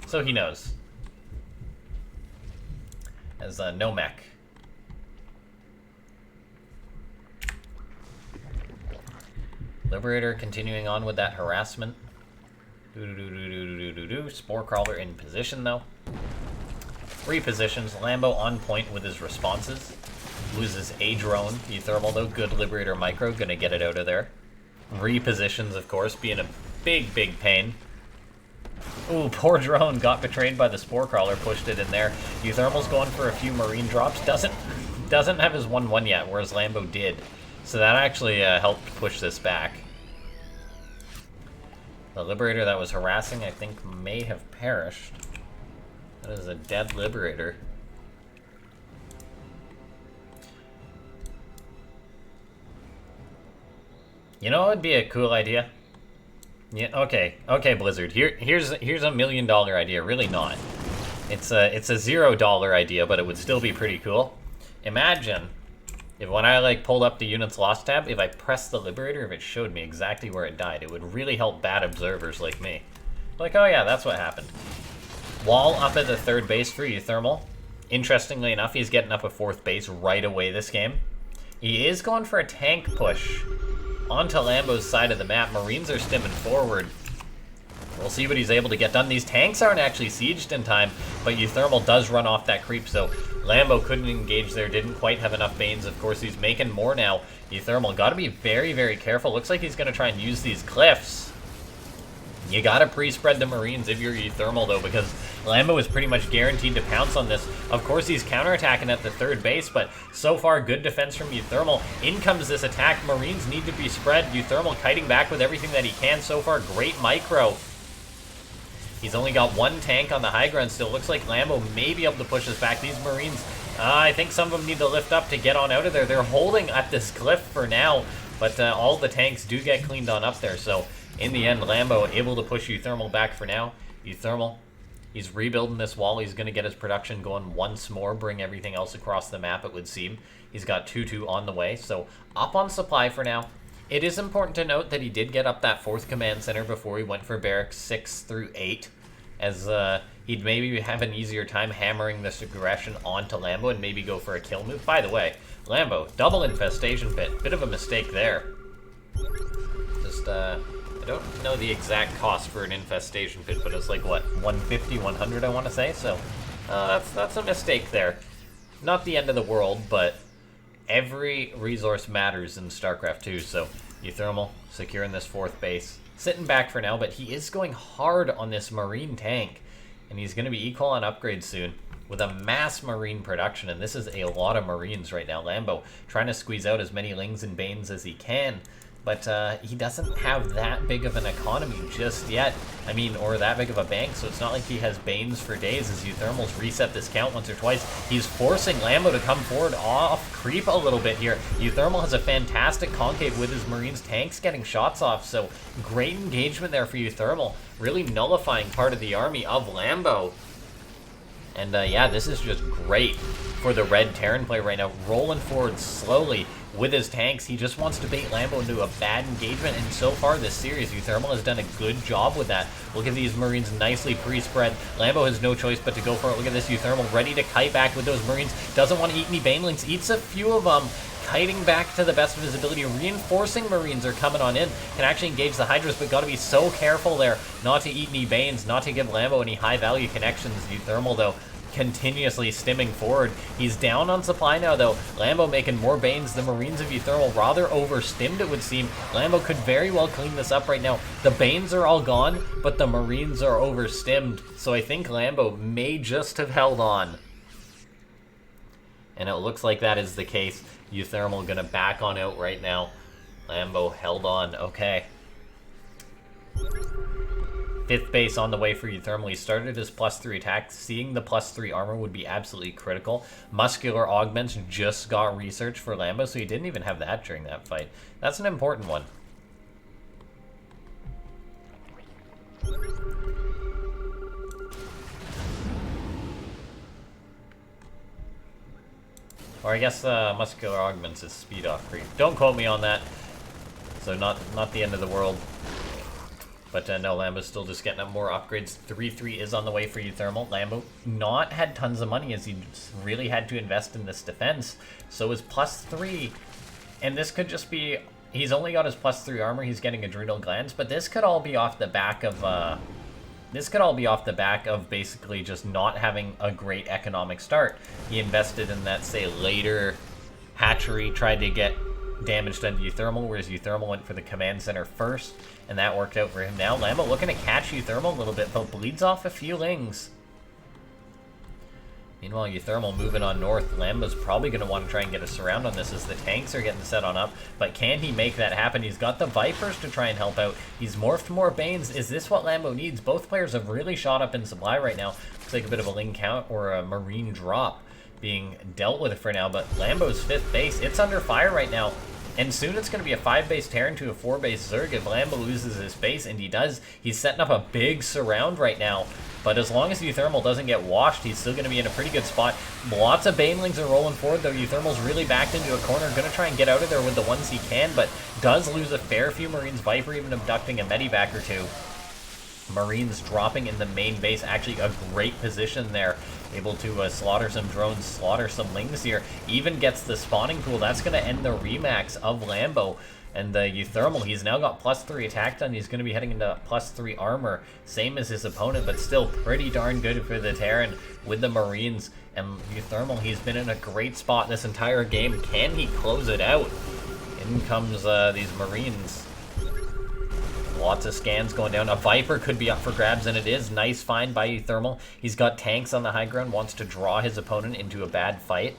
So he knows. As no mech. Liberator continuing on with that harassment. Spore Crawler in position, though. Repositions. Lambo on point with his responses. Loses a drone. uThermal, though. Good Liberator micro. Gonna get it out of there. Repositions, of course, being a big, big pain. Ooh, poor drone. Got betrayed by the Spore Crawler. Pushed it in there. uThermal's going for a few Marine drops. Doesn't have his 1-1 yet, whereas Lambo did. So that actually helped push this back. The Liberator that was harassing, I think, may have perished. That is a dead Liberator. You know what would be a cool idea? Yeah, okay, Blizzard. Here's a $1 million idea. Really not. It's a $0 idea, but it would still be pretty cool. Imagine if when I like pulled up the units lost tab, if I pressed the Liberator, if it showed me exactly where it died, it would really help bad observers like me. Like, oh yeah, that's what happened. Wall up at the third base for uThermal. Interestingly enough, he's getting up a 4th base right away this game. He is going for a tank push onto Lambo's side of the map. Marines are stimming forward. We'll see what he's able to get done. These tanks aren't actually sieged in time, but uThermal does run off that creep, so Lambo couldn't engage there, didn't quite have enough Banes. Of course, he's making more now. uThermal got to be very, very careful. Looks like he's going to try and use these cliffs. You got to pre-spread the Marines if you're uThermal, though, because Lambo is pretty much guaranteed to pounce on this. Of course, he's counterattacking at the third base, but so far, good defense from uThermal. In comes this attack. Marines need to be spread. uThermal kiting back with everything that he can. So far, great micro. He's only got one tank on the high ground still. Looks like Lambo may be able to push us back. These Marines, I think some of them need to lift up to get on out of there. They're holding at this cliff for now, but all the tanks do get cleaned on up there. So in the end, Lambo able to push uThermal back for now. uThermal, he's rebuilding this wall. He's going to get his production going once more, bring everything else across the map, it would seem. He's got 2-2 on the way, so up on supply for now. It is important to note that he did get up that 4th command center before he went for barracks 6 through 8, as he'd maybe have an easier time hammering this aggression onto Lambo and maybe go for a kill move. By the way, Lambo, double infestation pit. Bit of a mistake there. Just, I don't know the exact cost for an infestation pit, but it's like, what, 150, 100, I want to say? So, that's a mistake there. Not the end of the world, but every resource matters in StarCraft 2, so uThermal securing this 4th base. Sitting back for now, but he is going hard on this Marine tank, and he's going to be equal on upgrades soon with a mass Marine production, and this is a lot of Marines right now. Lambo trying to squeeze out as many Lings and Banes as he can, but he doesn't have that big of an economy just yet. I mean, or that big of a bank, so it's not like he has Banes for days as uThermal's reset this count once or twice. He's forcing Lambo to come forward off creep a little bit here. uThermal has a fantastic concave with his Marines tanks getting shots off, so great engagement there for uThermal, really nullifying part of the army of Lambo. And yeah, this is just great for the red Terran play right now, rolling forward slowly with his tanks. He just wants to bait Lambo into a bad engagement, and so far this series, uThermal has done a good job with that. Look at these Marines nicely pre-spread. Lambo has no choice but to go for it. Look at this uThermal ready to kite back with those Marines. Doesn't want to eat any Banelings, eats a few of them. Kiting back to the best of his ability. Reinforcing Marines are coming on in. Can actually engage the Hydras, but got to be so careful there not to eat any Banes, not to give Lambo any high-value connections. uThermal, though, continuously stimming forward. He's down on supply now, though. Lambo making more Banes. The Marines of uThermal rather overstimmed, it would seem. Lambo could very well clean this up right now. The Banes are all gone, but the Marines are overstimmed, so I think Lambo may just have held on. And it looks like that is the case. uThermal gonna back on out right now. Lambo held on. Okay. 5th base on the way for uThermal. He started his +3 attack. Seeing the +3 armor would be absolutely critical. Muscular augments just got research for Lambo, so he didn't even have that during that fight. That's an important one. Or I guess muscular augments is speed off creep. Don't quote me on that. So not the end of the world. But no, Lambo's still just getting up more upgrades. 3-3 is on the way for uThermal. Lambo not had tons of money as he really had to invest in this defense. So his +3, and this could just be, he's only got his +3 armor, he's getting adrenal glands, but this could all be off the back of, basically just not having a great economic start. He invested in that, say, later hatchery, tried to get damage done to uThermal, whereas uThermal went for the command center first, and that worked out for him. Now Lambo looking to catch uThermal a little bit, but bleeds off a few Lings. Meanwhile, uThermal moving on north. Lambo's probably going to want to try and get a surround on this as the tanks are getting set on up, but can he make that happen? He's got the Vipers to try and help out. He's morphed more Banes. Is this what Lambo needs? Both players have really shot up in supply right now. Looks like a bit of a Ling count or a Marine drop being dealt with for now, but Lambo's 5th base, it's under fire right now. And soon it's going to be a 5-base Terran to a 4-base Zerg if Lambo loses his base, and he does. He's setting up a big surround right now. But as long as uThermal doesn't get washed, he's still going to be in a pretty good spot. Lots of Banelings are rolling forward, though uThermal's really backed into a corner. Going to try and get out of there with the ones he can, but does lose a fair few Marines. Viper even abducting a Medivac or two. Marines dropping in the main base. Actually a great position there. Able to slaughter some drones, slaughter some Lings here. Even gets the spawning pool. That's going to end the remax of Lambo. And the uThermal, he's now got +3 attack done. He's going to be heading into +3 armor, same as his opponent, but still pretty darn good for the Terran with the Marines. And uThermal, he's been in a great spot this entire game. Can he close it out? In comes these Marines. Lots of scans going down. A Viper could be up for grabs, and it is. Nice find by uThermal. He's got tanks on the high ground, wants to draw his opponent into a bad fight.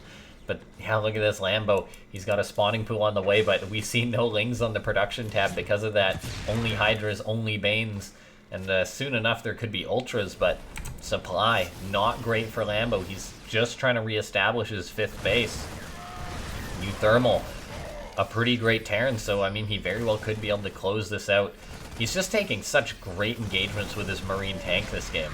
But yeah, look at this Lambo. He's got a spawning pool on the way, but we see no Lings on the production tab because of that. Only Hydras, only Banes. And soon enough there could be Ultras, but supply, not great for Lambo. He's just trying to reestablish his 5th base. uThermal, a pretty great Terran, so I mean he very well could be able to close this out. He's just taking such great engagements with his Marine tank this game.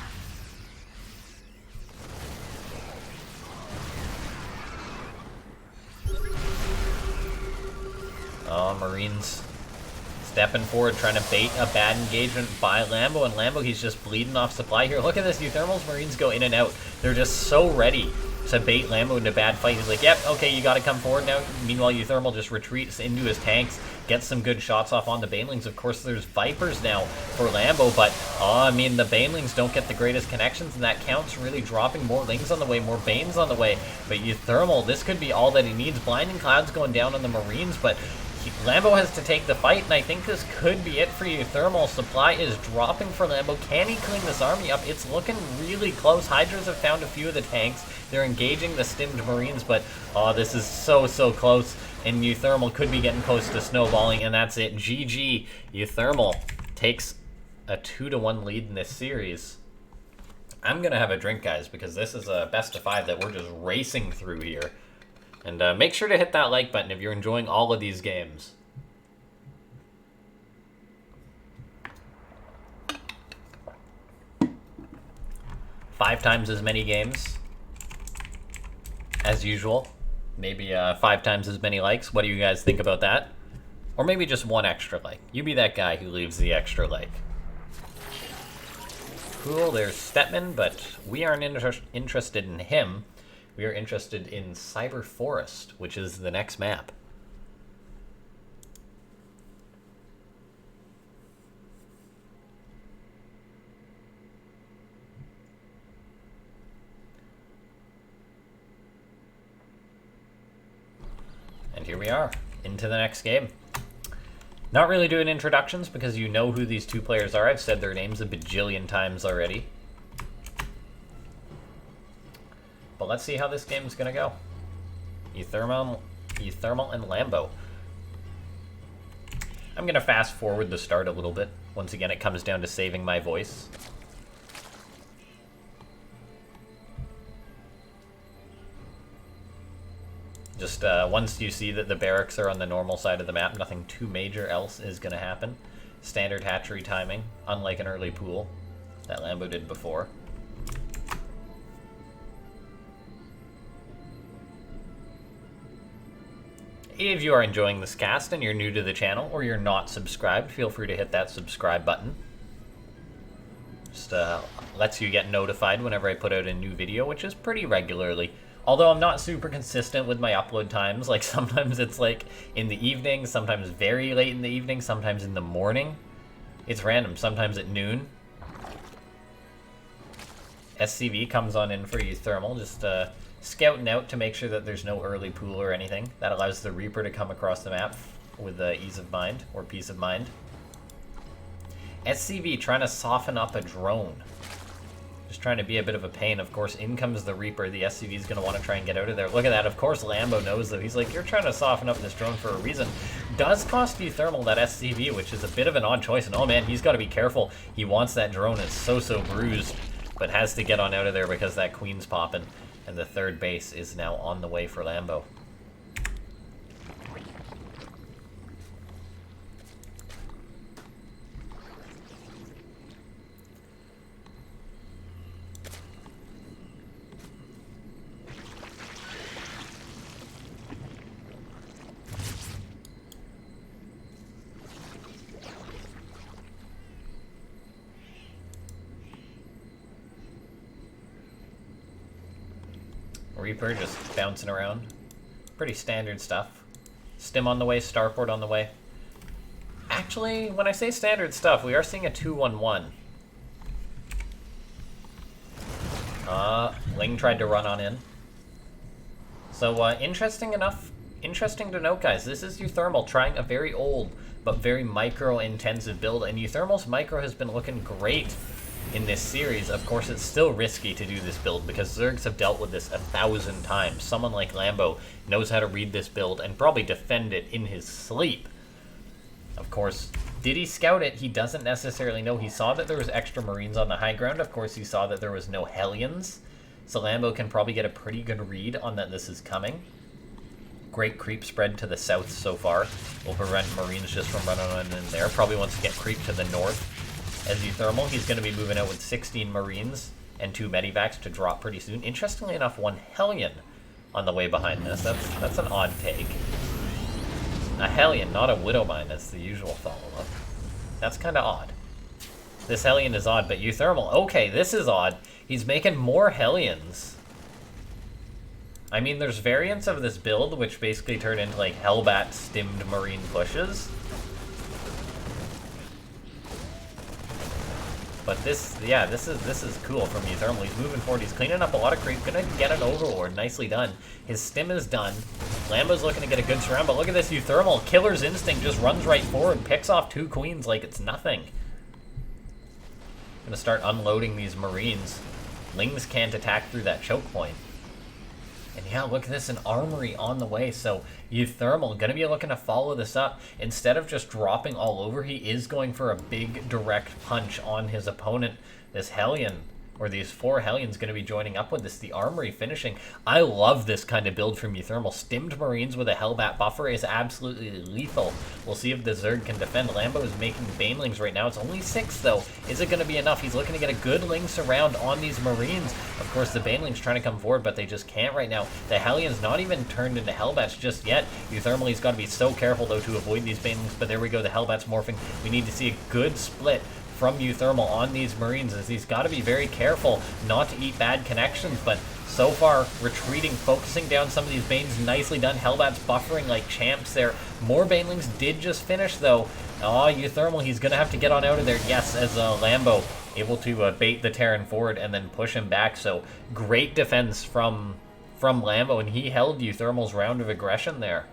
Oh, Marines stepping forward, trying to bait a bad engagement by Lambo, and Lambo, he's just bleeding off supply here. Look at this, uThermal's Marines go in and out. They're just so ready to bait Lambo into a bad fight. He's like, yep, okay, you gotta come forward now. Meanwhile, uThermal just retreats into his tanks, gets some good shots off on the Banelings. Of course, there's Vipers now for Lambo, but, I mean, the Banelings don't get the greatest connections, and that counts, really dropping more Lings on the way, more Banes on the way. But uThermal, this could be all that he needs. Blinding Cloud's going down on the Marines, but Lambo has to take the fight, and I think this could be it for uThermal. Supply is dropping for Lambo. Can he clean this army up? It's looking really close. Hydras have found a few of the tanks. They're engaging the stimmed Marines, but oh, this is so close. And uThermal could be getting close to snowballing, and that's it. GG. uThermal takes a 2-1 lead in this series. I'm going to have a drink, guys, because this is a best of 5 that we're just racing through here. And make sure to hit that like button if you're enjoying all of these games. Five times as many games as usual. Maybe 5 times as many likes. What do you guys think about that? Or maybe just 1 extra like. You be that guy who leaves the extra like. Cool, there's Stetman, but we aren't interested in him. We are interested in Cyber Forest, which is the next map. And here we are, into the next game. Not really doing introductions because you know who these 2 players are. I've said their names a bajillion times already. But let's see how this game is going to go. uThermal and Lambo. I'm going to fast forward the start a little bit. Once again, it comes down to saving my voice. Just once you see that the barracks are on the normal side of the map, nothing too major else is going to happen. Standard hatchery timing, unlike an early pool that Lambo did before. If you are enjoying this cast and you're new to the channel or you're not subscribed, feel free to hit that subscribe button. Just lets you get notified whenever I put out a new video, which is pretty regularly. Although I'm not super consistent with my upload times. Like sometimes it's like in the evening, sometimes very late in the evening, sometimes in the morning. It's random, sometimes at noon. SCV comes on in for uThermal, just scouting out to make sure that there's no early pool or anything. That allows the Reaper to come across the map with ease of mind, or peace of mind. SCV trying to soften up a drone. Just trying to be a bit of a pain. Of course, in comes the Reaper. The SCV is going to want to try and get out of there. Look at that. Of course, Lambo knows, though. He's like, you're trying to soften up this drone for a reason. Does cost uThermal that SCV, which is a bit of an odd choice. And oh man, he's got to be careful. He wants that drone. It's so bruised, but has to get on out of there because that Queen's popping. And the 3rd base is now on the way for Lambo. Reaper just bouncing around. Pretty standard stuff. Stim on the way, starport on the way. actually, when I say standard stuff, we are seeing a 2-1-1. Ling tried to run on in. So, interesting to note, guys. This is uThermal trying a very old, but very micro-intensive build, and uThermal's micro has been looking great in this series. Of course, it's still risky to do this build, because Zergs have dealt with this 1,000 times. Someone like Lambo knows how to read this build, and probably defend it in his sleep. Of course, did he scout it? He doesn't necessarily know. He saw that there was extra Marines on the high ground. Of course, he saw that there was no Hellions. So Lambo can probably get a pretty good read on that this is coming. Great creep spread to the south so far. Will prevent Marines just from running on in there. Probably wants to get creep to the north. As uThermal, he's going to be moving out with 16 Marines and 2 medivacs to drop pretty soon. Interestingly enough, 1 Hellion on the way behind this. That's an odd take. A Hellion, not a Widowmine, as the usual follow-up. That's kind of odd. This Hellion is odd, but uThermal, okay, this is odd. He's making more Hellions. I mean, there's variants of this build which basically turn into, like, Hellbat stimmed Marine pushes. But this is cool from uThermal. He's moving forward. He's cleaning up a lot of creep. Gonna get an Overlord. Nicely done. His stim is done. Lambo's looking to get a good surround, but look at this uThermal. Killer's Instinct just runs right forward, picks off 2 queens like it's nothing. Gonna start unloading these Marines. Lings can't attack through that choke point. And yeah, look at this, an armory on the way. So uThermal going to be looking to follow this up. Instead of just dropping all over, he is going for a big direct punch on his opponent. This Hellion, or these 4 Hellions, going to be joining up with this. The armory finishing. I love this kind of build from uThermal. Stimmed Marines with a Hellbat buffer is absolutely lethal. We'll see if the Zerg can defend. Lambo is making Banelings right now. It's only 6, though. Is it going to be enough? He's looking to get a good Ling surround on these Marines. Of course, the Banelings trying to come forward, but they just can't right now. The Hellion's not even turned into Hellbats just yet. uThermal, he's got to be so careful, though, to avoid these Banelings. But there we go. The Hellbat's morphing. We need to see a good split from uThermal on these Marines, as he's got to be very careful not to eat bad connections, but so far retreating, focusing down some of these Banes. Nicely done. Hellbats buffering like champs there. More Banelings did just finish, though. Oh, uThermal, he's going to have to get on out of there. Yes, as Lambo able to bait the Terran forward and then push him back. So great defense from Lambo, and he held uThermal's round of aggression there.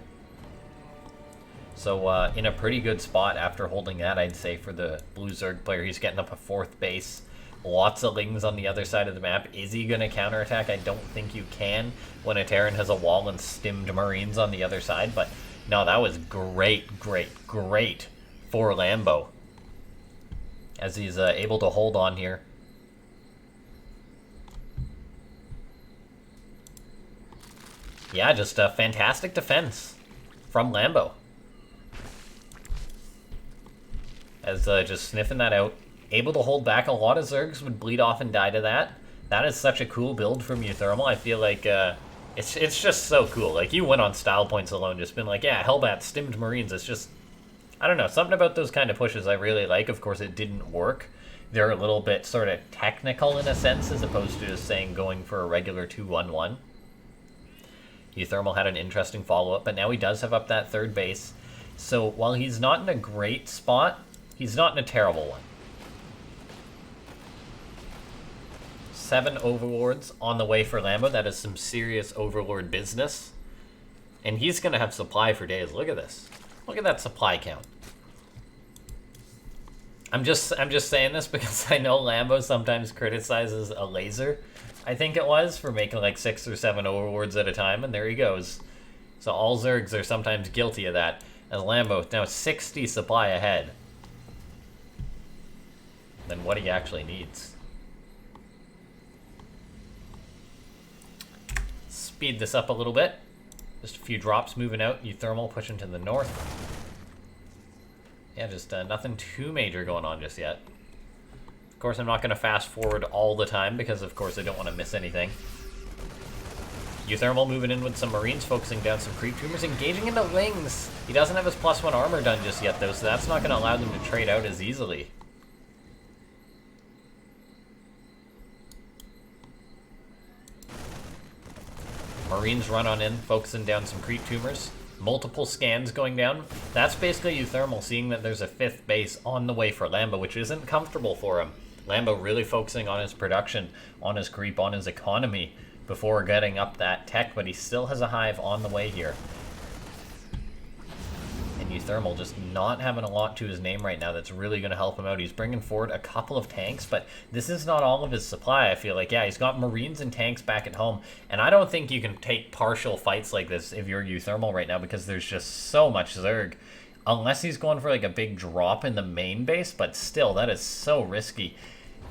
So in a pretty good spot after holding that, I'd say, for the blue Zerg player. He's getting up a 4th base. Lots of Lings on the other side of the map. Is he going to counterattack? I don't think you can when a Terran has a wall and stimmed Marines on the other side. But no, that was great for Lambo, as he's able to hold on here. Yeah, just a fantastic defense from Lambo. As just sniffing that out. Able to hold back. A lot of Zergs would bleed off and die to that. That is such a cool build from uThermal. I feel like it's just so cool. Like, you win on style points alone, just been like, yeah, Hellbat, stimmed Marines. It's just, I don't know, something about those kind of pushes I really like. Of course, it didn't work. They're a little bit sort of technical in a sense, as opposed to just saying going for a regular 2-1-1. uThermal had an interesting follow-up, but now he does have up that 3rd base. So while he's not in a great spot, he's not in a terrible one. 7 Overlords on the way for Lambo. That is some serious Overlord business. And he's going to have supply for days. Look at this. Look at that supply count. I'm just saying this because I know Lambo sometimes criticizes a laser, I think it was, for making like 6 or 7 Overlords at a time, and there he goes. So all Zergs are sometimes guilty of that. And Lambo, now 60 supply ahead than what he actually needs. Speed this up a little bit. Just a few drops moving out. uThermal pushing to the north. Yeah, just nothing too major going on just yet. Of course, I'm not going to fast forward all the time because, of course, I don't want to miss anything. uThermal moving in with some Marines, focusing down some creep tumors, engaging into Lings. He doesn't have his +1 armor done just yet, though, so that's not going to allow them to trade out as easily. Marines run on in, focusing down some creep tumors. multiple scans going down. That's basically uThermal seeing that there's a 5th base on the way for Lambo, which isn't comfortable for him. Lambo really focusing on his production, on his creep, on his economy before getting up that tech, but he still has a hive on the way here. And uThermal just not having a lot to his name right now that's really going to help him out. He's bringing forward a couple of tanks, but this is not all of his supply, I feel like. Yeah, he's got Marines and tanks back at home, and I don't think you can take partial fights like this if you're uThermal right now, because there's just so much Zerg. Unless he's going for like a big drop in the main base, but still, that is so risky.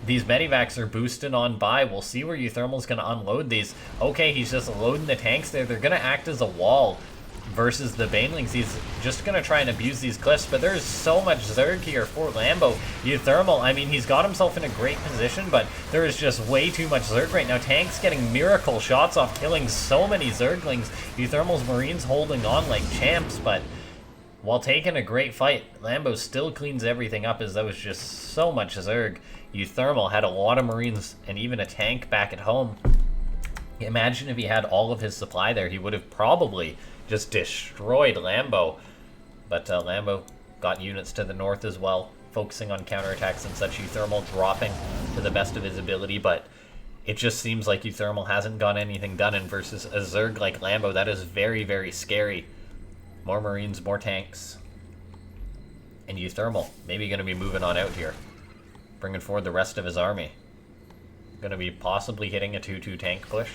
These medivacs are boosted on by. We'll see where uThermal's going to unload these. Okay, he's just loading the tanks there. They're going to act as a wall versus the Banelings. He's just going to try and abuse these cliffs, but there's so much Zerg here for Lambo. uThermal, I mean, he's got himself in a great position, but there is just way too much Zerg right now. Tanks getting miracle shots off, killing so many Zerglings. uThermal's Marines holding on like champs, but while taking a great fight, Lambo still cleans everything up as there was just so much Zerg. uThermal had a lot of Marines and even a tank back at home. Imagine if he had all of his supply there, he would have probably just destroyed Lambo. But Lambo got units to the north as well, focusing on counterattacks and such. uThermal dropping to the best of his ability, but it just seems like uThermal hasn't got anything done, and versus a Zerg like Lambo, that is very, very scary. More Marines, more tanks. And uThermal, maybe going to be moving on out here, bringing forward the rest of his army. Going to be possibly hitting a 2-2 tank push.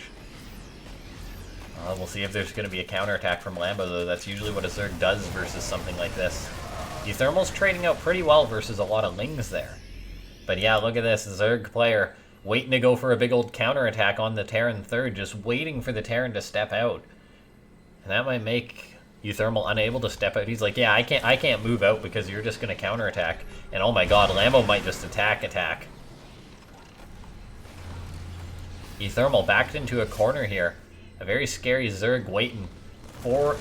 We'll see if there's going to be a counterattack from Lambo, though. That's usually what a Zerg does versus something like this. uThermal's trading out pretty well versus a lot of Lings there. But yeah, look at this. Zerg player waiting to go for a big old counterattack on the Terran third, just waiting for the Terran to step out. And that might make uThermal unable to step out. He's like, yeah, I can't move out because you're just going to counterattack. And oh my god, Lambo might just attack. uThermal backed into a corner here. A very scary Zerg waiting. 4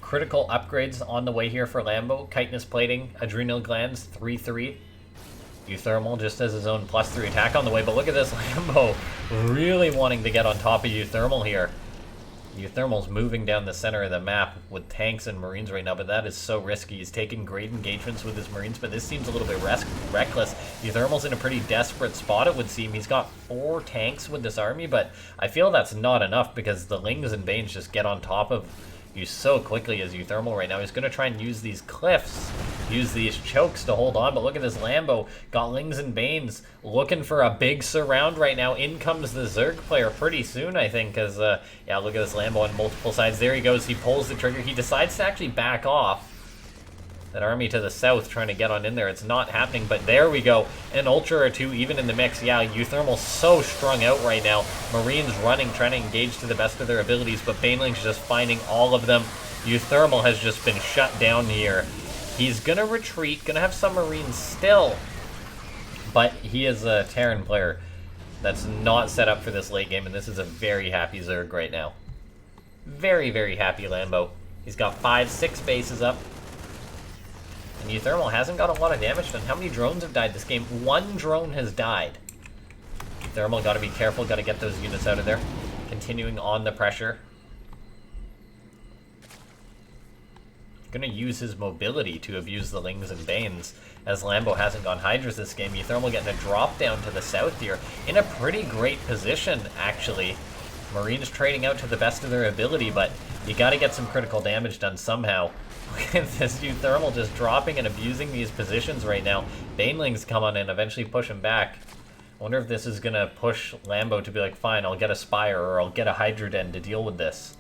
critical upgrades on the way here for Lambo. Chitinous plating, adrenal glands, 3-3. uThermal just has his own +3 attack on the way, but look at this Lambo really wanting to get on top of uThermal here. uThermal's moving down the center of the map with tanks and Marines right now, but that is so risky. He's taking great engagements with his Marines, but this seems a little bit reckless. uThermal's in a pretty desperate spot, it would seem. He's got 4 tanks with this army, but I feel that's not enough because the Lings and Banes just get on top of you so quickly as uThermal right now. He's going to try and use these cliffs, use these chokes to hold on, but look at this Lambo. Got Lings and Banes looking for a big surround right now. In comes the Zerg player pretty soon, I think, because, yeah, look at this Lambo on multiple sides. There he goes. He pulls the trigger. He decides to actually back off. That army to the south trying to get on in there. It's not happening, but there we go. An Ultra or 2 even in the mix. Yeah, uThermal's so strung out right now. Marines running, trying to engage to the best of their abilities, but Baneling's just finding all of them. uThermal has just been shut down here. He's going to retreat, going to have some Marines still, but he is a Terran player that's not set up for this late game, and this is a very happy Zerg right now. Very, very happy Lambo. He's got 5-6 bases up. And uThermal hasn't got a lot of damage done. How many drones have died this game? 1 drone has died. uThermal got to be careful, got to get those units out of there. Continuing on the pressure. Going to use his mobility to abuse the Lings and Banes, as Lambo hasn't gone Hydras this game. uThermal getting a drop down to the south here. In a pretty great position, actually. Marines trading out to the best of their ability, but you got to get some critical damage done somehow. Look at this uThermal just dropping and abusing these positions right now. Banelings come on and eventually push him back. I wonder if this is going to push Lambo to be like, fine, I'll get a Spire or I'll get a Hydra Den to deal with this.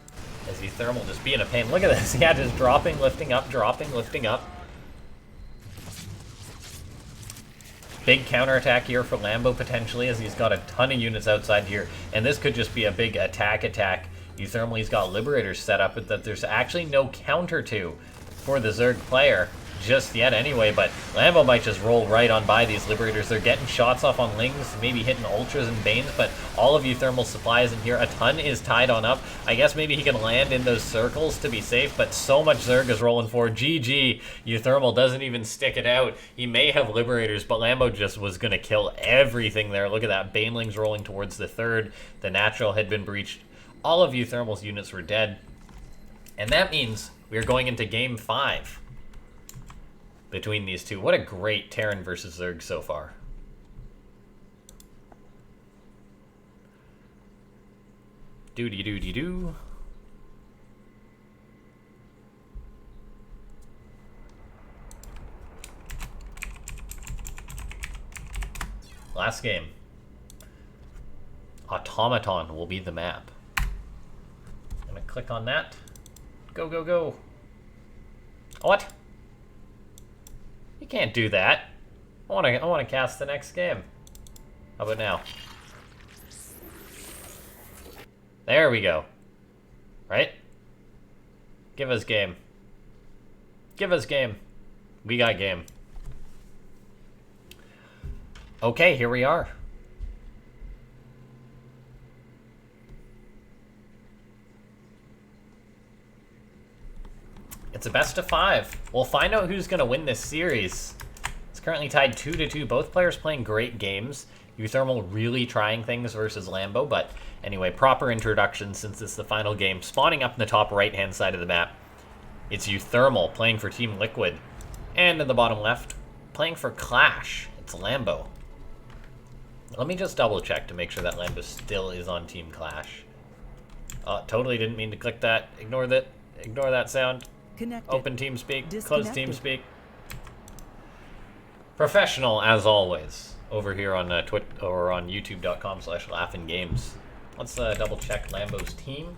As uThermal just being a pain. Look at this. Yeah, just dropping, lifting up, dropping, lifting up. Big counterattack here for Lambo potentially, as he's got a ton of units outside here. And this could just be a big attack. uThermal, he's got Liberators set up that there's actually no counter to for the Zerg player just yet anyway, but Lambo might just roll right on by these Liberators. They're getting shots off on Lings, maybe hitting Ultras and Banes, but all of uThermal's supplies in here. A ton is tied on up. I guess maybe he can land in those circles to be safe, but so much Zerg is rolling forward. GG. uThermal doesn't even stick it out. He may have Liberators, but Lambo just was going to kill everything there. Look at that. Banelings rolling towards the third. The natural had been breached. All of uThermal's units were dead. And that means we're going into Game 5 between these two. What a great Terran versus Zerg so far. Doo-dee-doo-dee-doo. Last game. Automaton will be the map. I'm gonna click on that. Go, go, go. What? You can't do that. I wanna cast the next game. How about now? There we go. Right? Give us game. Give us game. We got game. Okay, here we are. It's a best of 5. We'll find out who's going to win this series. It's currently tied 2-2. Both players playing great games. uThermal really trying things versus Lambo, but anyway, proper introduction since it's the final game. Spawning up in the top right-hand side of the map, it's uThermal playing for Team Liquid. And in the bottom left, playing for Clash, it's Lambo. Let me just double check to make sure that Lambo still is on Team Clash. Totally didn't mean to click that. Ignore that. Ignore that sound. Connected. Open TeamSpeak. Close TeamSpeak. Professional as always over here on Twitter or on YouTube.com/LaughNgamez. Let's double check Lambo's team.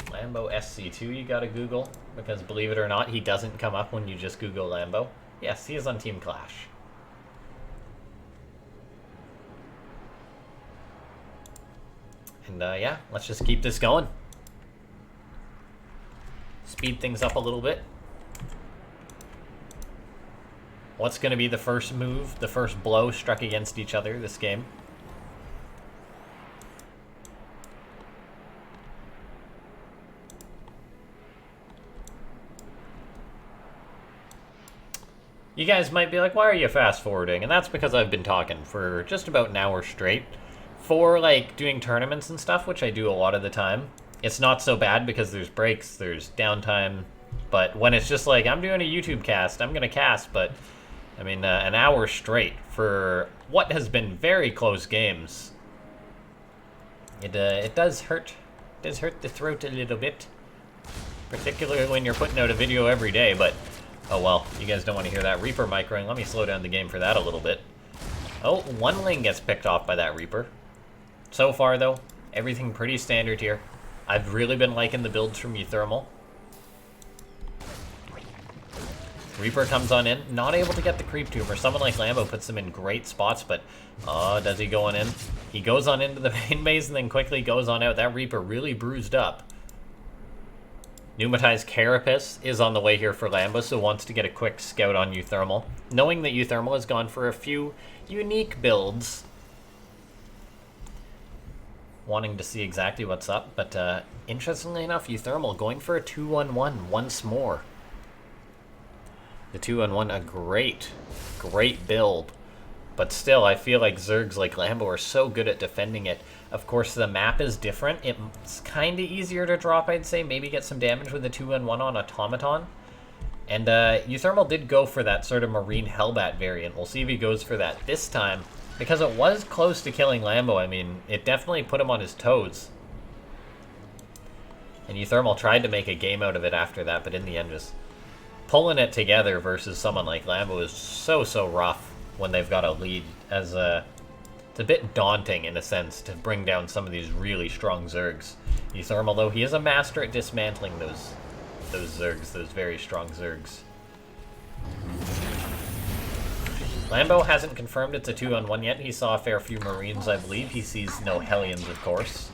Lambo SC2 you gotta Google, because believe it or not, he doesn't come up when you just Google Lambo. Yes, he is on Team Clash. And yeah, let's just keep this going. Speed things up a little bit. What's going to be the first move, the first blow struck against each other this game? You guys might be like, why are you fast forwarding? And that's because I've been talking for just about an hour straight. For like doing tournaments and stuff, which I do a lot of the time, it's not so bad because there's breaks, there's downtime. But when it's just like, I'm doing a YouTube cast, I'm going to cast, but I mean, an hour straight for what has been very close games. It does hurt. It does hurt the throat a little bit. Particularly when you're putting out a video every day, but oh well, you guys don't want to hear that Reaper microing. Let me slow down the game for that a little bit. Oh, one lane gets picked off by that Reaper. So far, though, everything pretty standard here. I've really been liking the builds from uThermal. Reaper comes on in, not able to get the creep tumor. Someone like Lambo puts him in great spots, but does he go on in? He goes on into the main base and then quickly goes on out. That Reaper really bruised up. Pneumatized Carapace is on the way here for Lambo, so wants to get a quick scout on uThermal. Knowing that uThermal has gone for a few unique builds. Wanting to see exactly what's up, but interestingly enough, uThermal going for a 2-1-1 once more. The 2-1-1, a great build. But still, I feel like Zergs like Lambo are so good at defending it. Of course, the map is different. It's kind of easier to drop, I'd say. Maybe get some damage with the 2-1-1 on Automaton. And uThermal did go for that sort of Marine Hellbat variant. We'll see if he goes for that this time. Because it was close to killing Lambo. I mean, it definitely put him on his toes. And uThermal tried to make a game out of it after that, but in the end just pulling it together versus someone like Lambo is so rough when they've got a lead. As it's a bit daunting in a sense to bring down some of these really strong Zergs. uThermal, though, he is a master at dismantling those Zergs, those very strong Zergs. Lambo hasn't confirmed it's a 2-on-1 yet. He saw a fair few Marines, I believe. He sees no Hellions, of course.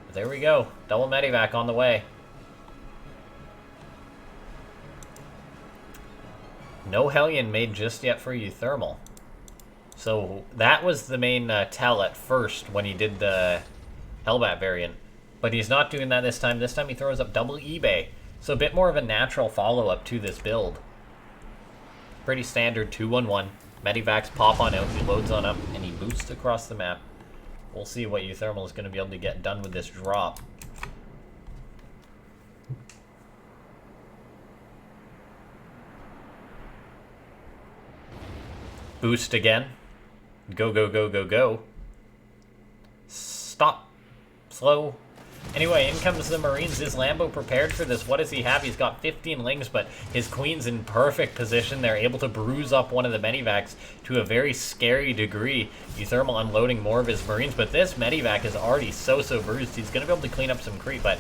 But there we go. Double Medivac on the way. No Hellion made just yet for uThermal. So that was the main tell at first when he did the Hellbat variant. But he's not doing that this time. This time he throws up double eBay. So a bit more of a natural follow-up to this build. Pretty standard 2-1-1. Medivacs pop on out, he loads on up, and he boosts across the map. We'll see what uThermal is going to be able to get done with this drop. Boost again. Go, go, go, go, go. Stop. Slow. Anyway, in comes the Marines. Is Lambo prepared for this? What does he have? He's got 15 lings, but his queen's in perfect position. They're able to bruise up one of the medivacs to a very scary degree. uThermal unloading more of his Marines, but this medivac is already so bruised. He's going to be able to clean up some creep, but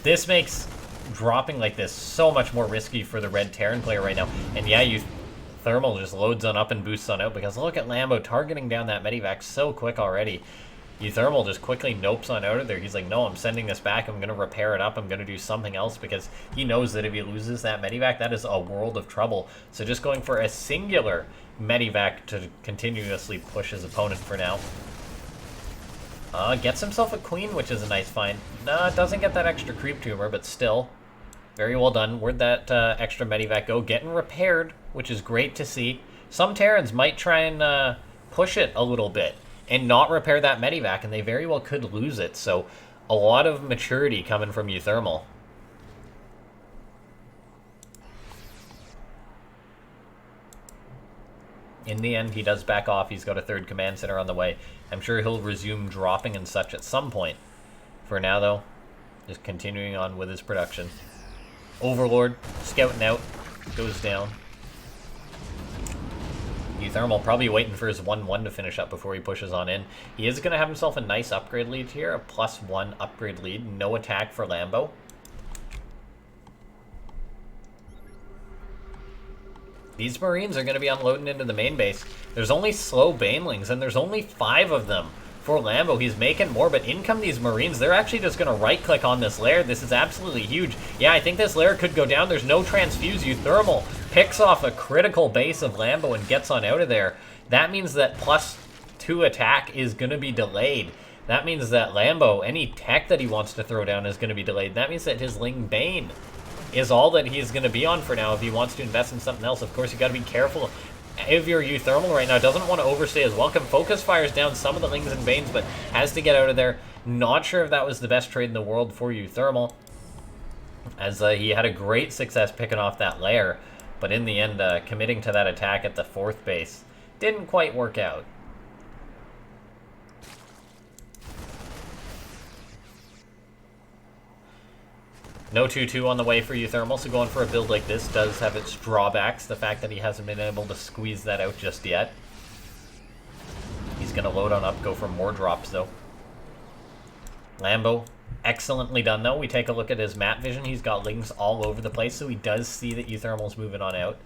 this makes dropping like this so much more risky for the red Terran player right now. And yeah, uThermal just loads on up and boosts on out, because look at Lambo targeting down that medivac so quick already. uThermal just quickly nopes on out of there. He's like, no, I'm sending this back. I'm going to repair it up. I'm going to do something else, because he knows that if he loses that medivac, that is a world of trouble. So just going for a singular medivac to continuously push his opponent for now. Gets himself a queen, which is a nice find. Doesn't get that extra creep tumor, but still, very well done. Where'd that extra medivac go? Getting repaired, which is great to see. Some Terrans might try and push it a little bit and not repair that medivac, and they very well could lose it. So a lot of maturity coming from uThermal. In the end, he does back off. He's got a third command center on the way. I'm sure he'll resume dropping and such at some point. For now, though, just continuing on with his production. Overlord, scouting out, goes down. uThermal probably waiting for his 1-1 to finish up before he pushes on in. He is going to have himself a nice upgrade lead here, a +1 upgrade lead. No attack for Lambo. These Marines are going to be unloading into the main base. There's only slow Banelings, and there's only 5 of them for Lambo. He's making more, but in come these Marines. They're actually just going to right-click on this lair. This is absolutely huge. Yeah, I think this lair could go down. There's no transfuse. uThermal picks off a critical base of Lambo and gets on out of there. That means that +2 attack is going to be delayed. That means that Lambo, any tech that he wants to throw down is going to be delayed. That means that his Ling Bane is all that he's going to be on for now if he wants to invest in something else. Of course, you got to be careful. If you're uThermal right now, doesn't want to overstay his welcome. Focus fires down some of the Lings and Banes, but has to get out of there. Not sure if that was the best trade in the world for uThermal, as he had a great success picking off that lair, but in the end, committing to that attack at the 4th base didn't quite work out. No 2-2 on the way for uThermal, so going for a build like this does have its drawbacks. The fact that he hasn't been able to squeeze that out just yet. He's going to load on up, go for more drops, though. Lambo, excellently done, though. We take a look at his map vision. He's got Lings all over the place, so he does see that uThermal's moving on out.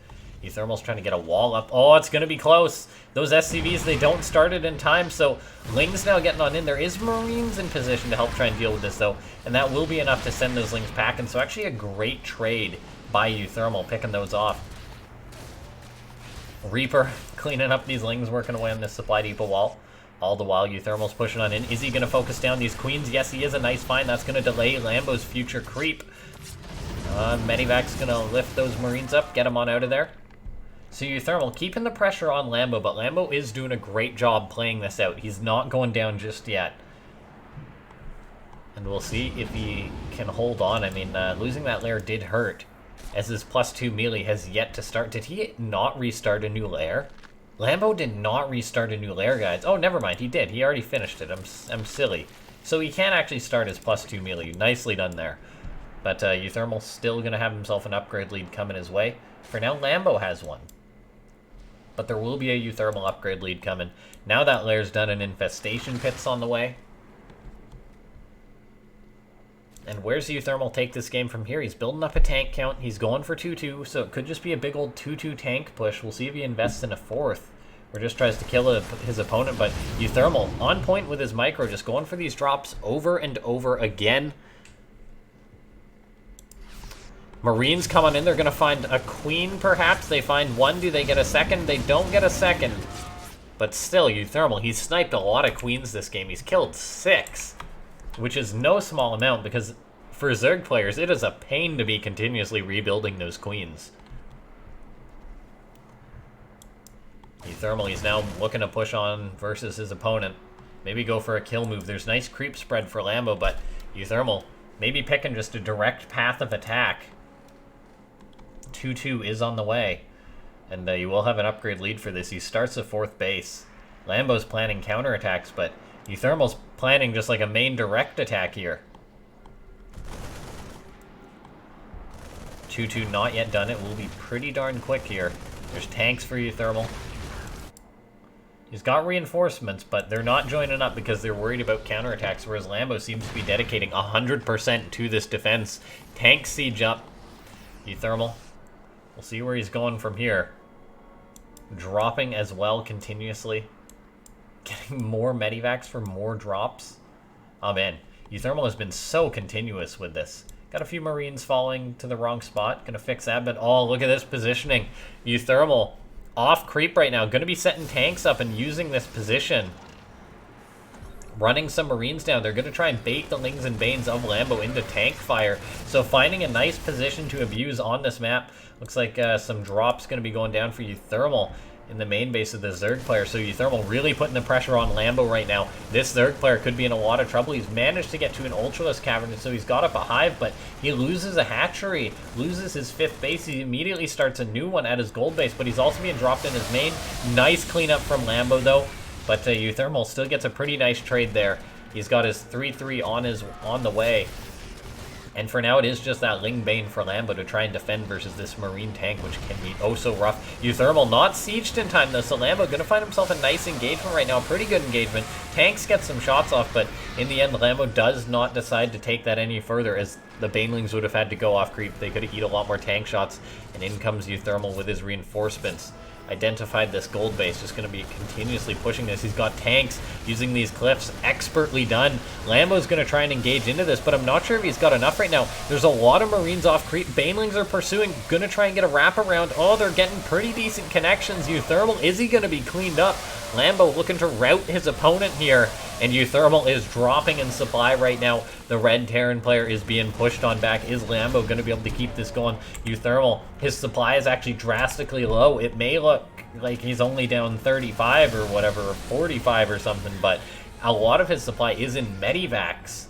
uThermal's trying to get a wall up. Oh, it's going to be close. Those SCVs, they don't start it in time, so Ling's now getting on in. There is Marines in position to help try and deal with this, though, and that will be enough to send those Lings packing. So actually a great trade by uThermal, picking those off. Reaper cleaning up these Lings, working away on this supply depot wall. All the while, uThermal's pushing on in. Is he going to focus down these Queens? Yes, he is. A nice find. That's going to delay Lambo's future creep. Medivac's going to lift those Marines up, get them on out of there. So uThermal keeping the pressure on Lambo, but Lambo is doing a great job playing this out. He's not going down just yet. And we'll see if he can hold on. I mean, losing that lair did hurt, as his +2 melee has yet to start. Did he not restart a new lair? Lambo did not restart a new lair, guys. Oh, never mind. He did. He already finished it. I'm silly. So he can't actually start his +2 melee. Nicely done there. But uThermal's still going to have himself an upgrade lead coming his way. For now, Lambo has one. But there will be a uThermal upgrade lead coming. Now that lair's done, an infestation pit's on the way. And where's uThermal take this game from here? He's building up a tank count. He's going for 2-2, so it could just be a big old 2-2 tank push. We'll see if he invests in a 4th, or just tries to kill his opponent. But uThermal on point with his micro, just going for these drops over and over again. Marines coming in. They're going to find a queen, perhaps. They find one. Do they get a second? They don't get a second. But still, uThermal, he's sniped a lot of queens this game. He's killed 6, which is no small amount, because for Zerg players, it is a pain to be continuously rebuilding those queens. uThermal, he's now looking to push on versus his opponent. Maybe go for a kill move. There's nice creep spread for Lambo, but uThermal maybe picking just a direct path of attack. 2-2 is on the way. And you will have an upgrade lead for this. He starts the 4th base. Lambo's planning counterattacks, but uThermal's planning just like a main direct attack here. 2-2 not yet done. It will be pretty darn quick here. There's tanks for uThermal. He's got reinforcements, but they're not joining up because they're worried about counterattacks, whereas Lambo seems to be dedicating 100% to this defense. Tank siege up. uThermal. We'll see where he's going from here. Dropping as well continuously. Getting more medivacs for more drops. Oh man, uThermal has been so continuous with this. Got a few Marines falling to the wrong spot. Gonna fix that, but oh, look at this positioning. uThermal off creep right now. Gonna be setting tanks up and using this position. Running some Marines down. They're gonna try and bait the Lings and Banes of Lambo into tank fire. So finding a nice position to abuse on this map. Looks like some drops gonna be going down for uThermal in the main base of the Zerg player. So uThermal really putting the pressure on Lambo right now. This Zerg player could be in a lot of trouble. He's managed to get to an Ultralisk Cavern, so he's got up a hive, but he loses a hatchery, loses his 5th base. He immediately starts a new one at his gold base, but he's also being dropped in his main. Nice cleanup from Lambo, though. But uThermal still gets a pretty nice trade there. He's got his 3-3 on the way. And for now, it is just that Ling Bane for Lambo to try and defend versus this Marine tank, which can be oh so rough. uThermal not sieged in time, though, so Lambo going to find himself a nice engagement right now. Pretty good engagement. Tanks get some shots off, but in the end, Lambo does not decide to take that any further, as the Banelings would have had to go off creep. They could have eaten a lot more tank shots, and in comes uThermal with his reinforcements. Identified this gold base, just going to be continuously pushing this. He's got tanks using these cliffs, expertly done. Lambo's going to try and engage into this, but I'm not sure if he's got enough right now. There's a lot of Marines off creep. Banelings are pursuing, going to try and get a wraparound. Oh, they're getting pretty decent connections. uThermal, is he going to be cleaned up? Lambo looking to rout his opponent here, and uThermal is dropping in supply right now. The red Terran player is being pushed on back. Is Lambo going to be able to keep this going? uThermal, his supply is actually drastically low. It may look like he's only down 35 or whatever, or 45 or something, but a lot of his supply is in medivacs.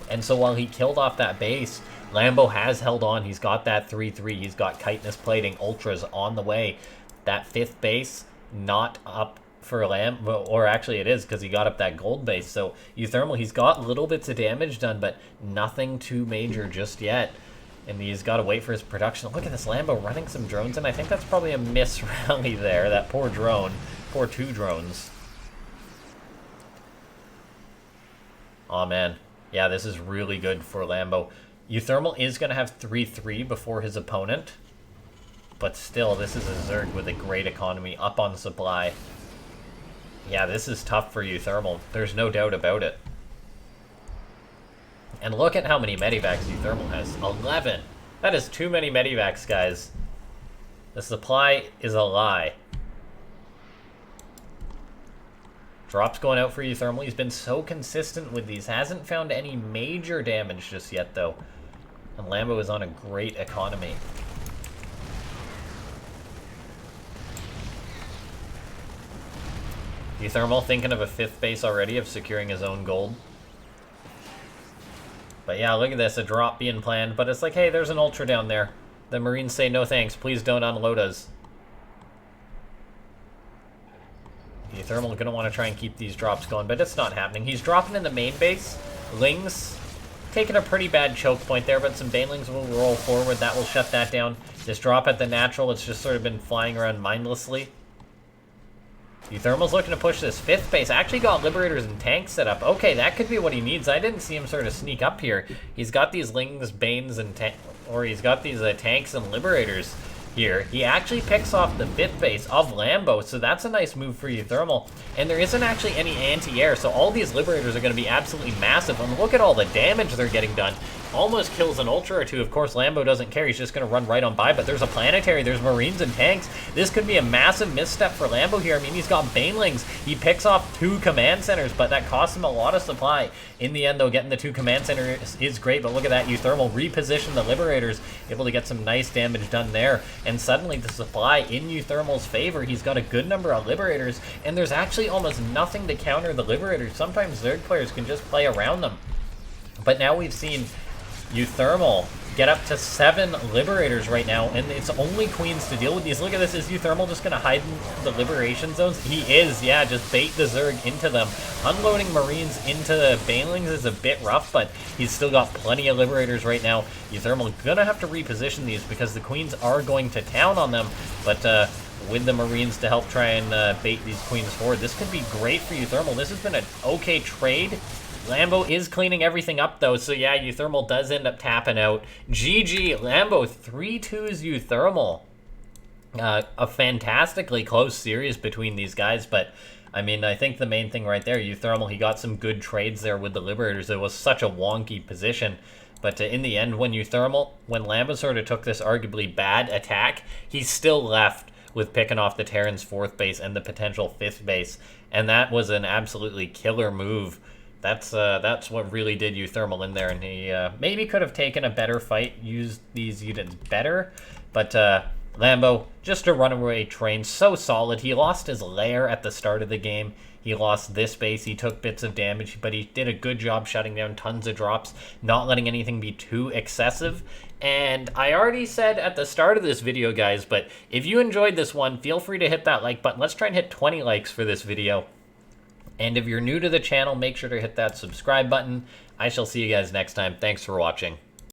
And so while he killed off that base, Lambo has held on. He's got that 3-3. He's got chitinous plating, ultras on the way. That 5th base, not up for Lambo, or actually it is because he got up that gold base. So uThermal, he's got little bits of damage done, but nothing too major just yet. And he's got to wait for his production. Look at this Lambo running some drones, and I think that's probably a miss rally there. That poor drone. Poor 2 drones. Oh man. Yeah, this is really good for Lambo. uThermal is going to have 3-3 before his opponent. But still, this is a Zerg with a great economy, up on supply. Yeah, this is tough for uThermal. There's no doubt about it. And look at how many medivacs uThermal has. 11. That is too many medivacs, guys. The supply is a lie. Drops going out for uThermal. He's been so consistent with these. Hasn't found any major damage just yet, though. And Lambo is on a great economy. uThermal thinking of a 5th base already, of securing his own gold. But yeah, look at this, a drop being planned, but it's like, hey, there's an ultra down there. The Marines say, no thanks, please don't unload us. uThermal gonna want to try and keep these drops going, but it's not happening. He's dropping in the main base. Lings taking a pretty bad choke point there, but some Banelings will roll forward. That will shut that down. This drop at the natural, it's just sort of been flying around mindlessly. uThermal's looking to push this 5th base. Actually got Liberators and tanks set up. Okay, that could be what he needs. I didn't see him sort of sneak up here. He's got these Lings, Banes, and he's got these tanks and Liberators here. He actually picks off the 5th base of Lambo, so that's a nice move for uThermal. And there isn't actually any anti-air, so all these Liberators are going to be absolutely massive. And look at all the damage they're getting done. almost kills an Ultra or two. Of course, Lambo doesn't care. He's just going to run right on by, but there's a Planetary, there's Marines and tanks. This could be a massive misstep for Lambo here. I mean, he's got Banelings. He picks off 2 command centers, but that costs him a lot of supply. In the end, though, getting the 2 command centers is great, but look at that. uThermal reposition the Liberators, able to get some nice damage done there, and suddenly the supply in uThermal's favor. He's got a good number of Liberators, and there's actually almost nothing to counter the Liberators. Sometimes Zerg players can just play around them. But now we've seen uThermal get up to 7 Liberators right now, and it's only Queens to deal with these. Look at this. Is uThermal just going to hide in the Liberation zones? He is, yeah, just bait the Zerg into them. Unloading Marines into the Banelings is a bit rough, but he's still got plenty of Liberators right now. uThermal going to have to reposition these because the Queens are going to town on them, but with the Marines to help try and bait these Queens forward, this could be great for uThermal. This has been an okay trade. Lambo is cleaning everything up, though, so yeah, uThermal does end up tapping out. GG, Lambo 3-2's uThermal. A fantastically close series between these guys, but, I mean, I think the main thing right there, uThermal, he got some good trades there with the Liberators. It was such a wonky position, but in the end, when Lambo sort of took this arguably bad attack, he's still left with picking off the Terran's 4th base and the potential 5th base, and that was an absolutely killer move. That's what really did uThermal in there, and he maybe could have taken a better fight, used these units better, but Lambo, just a runaway train, so solid. He lost his lair at the start of the game. He lost this base. He took bits of damage, but he did a good job shutting down tons of drops, not letting anything be too excessive. And I already said at the start of this video, guys, but if you enjoyed this one, feel free to hit that like button. Let's try and hit 20 likes for this video. And if you're new to the channel, make sure to hit that subscribe button. I shall see you guys next time. Thanks for watching.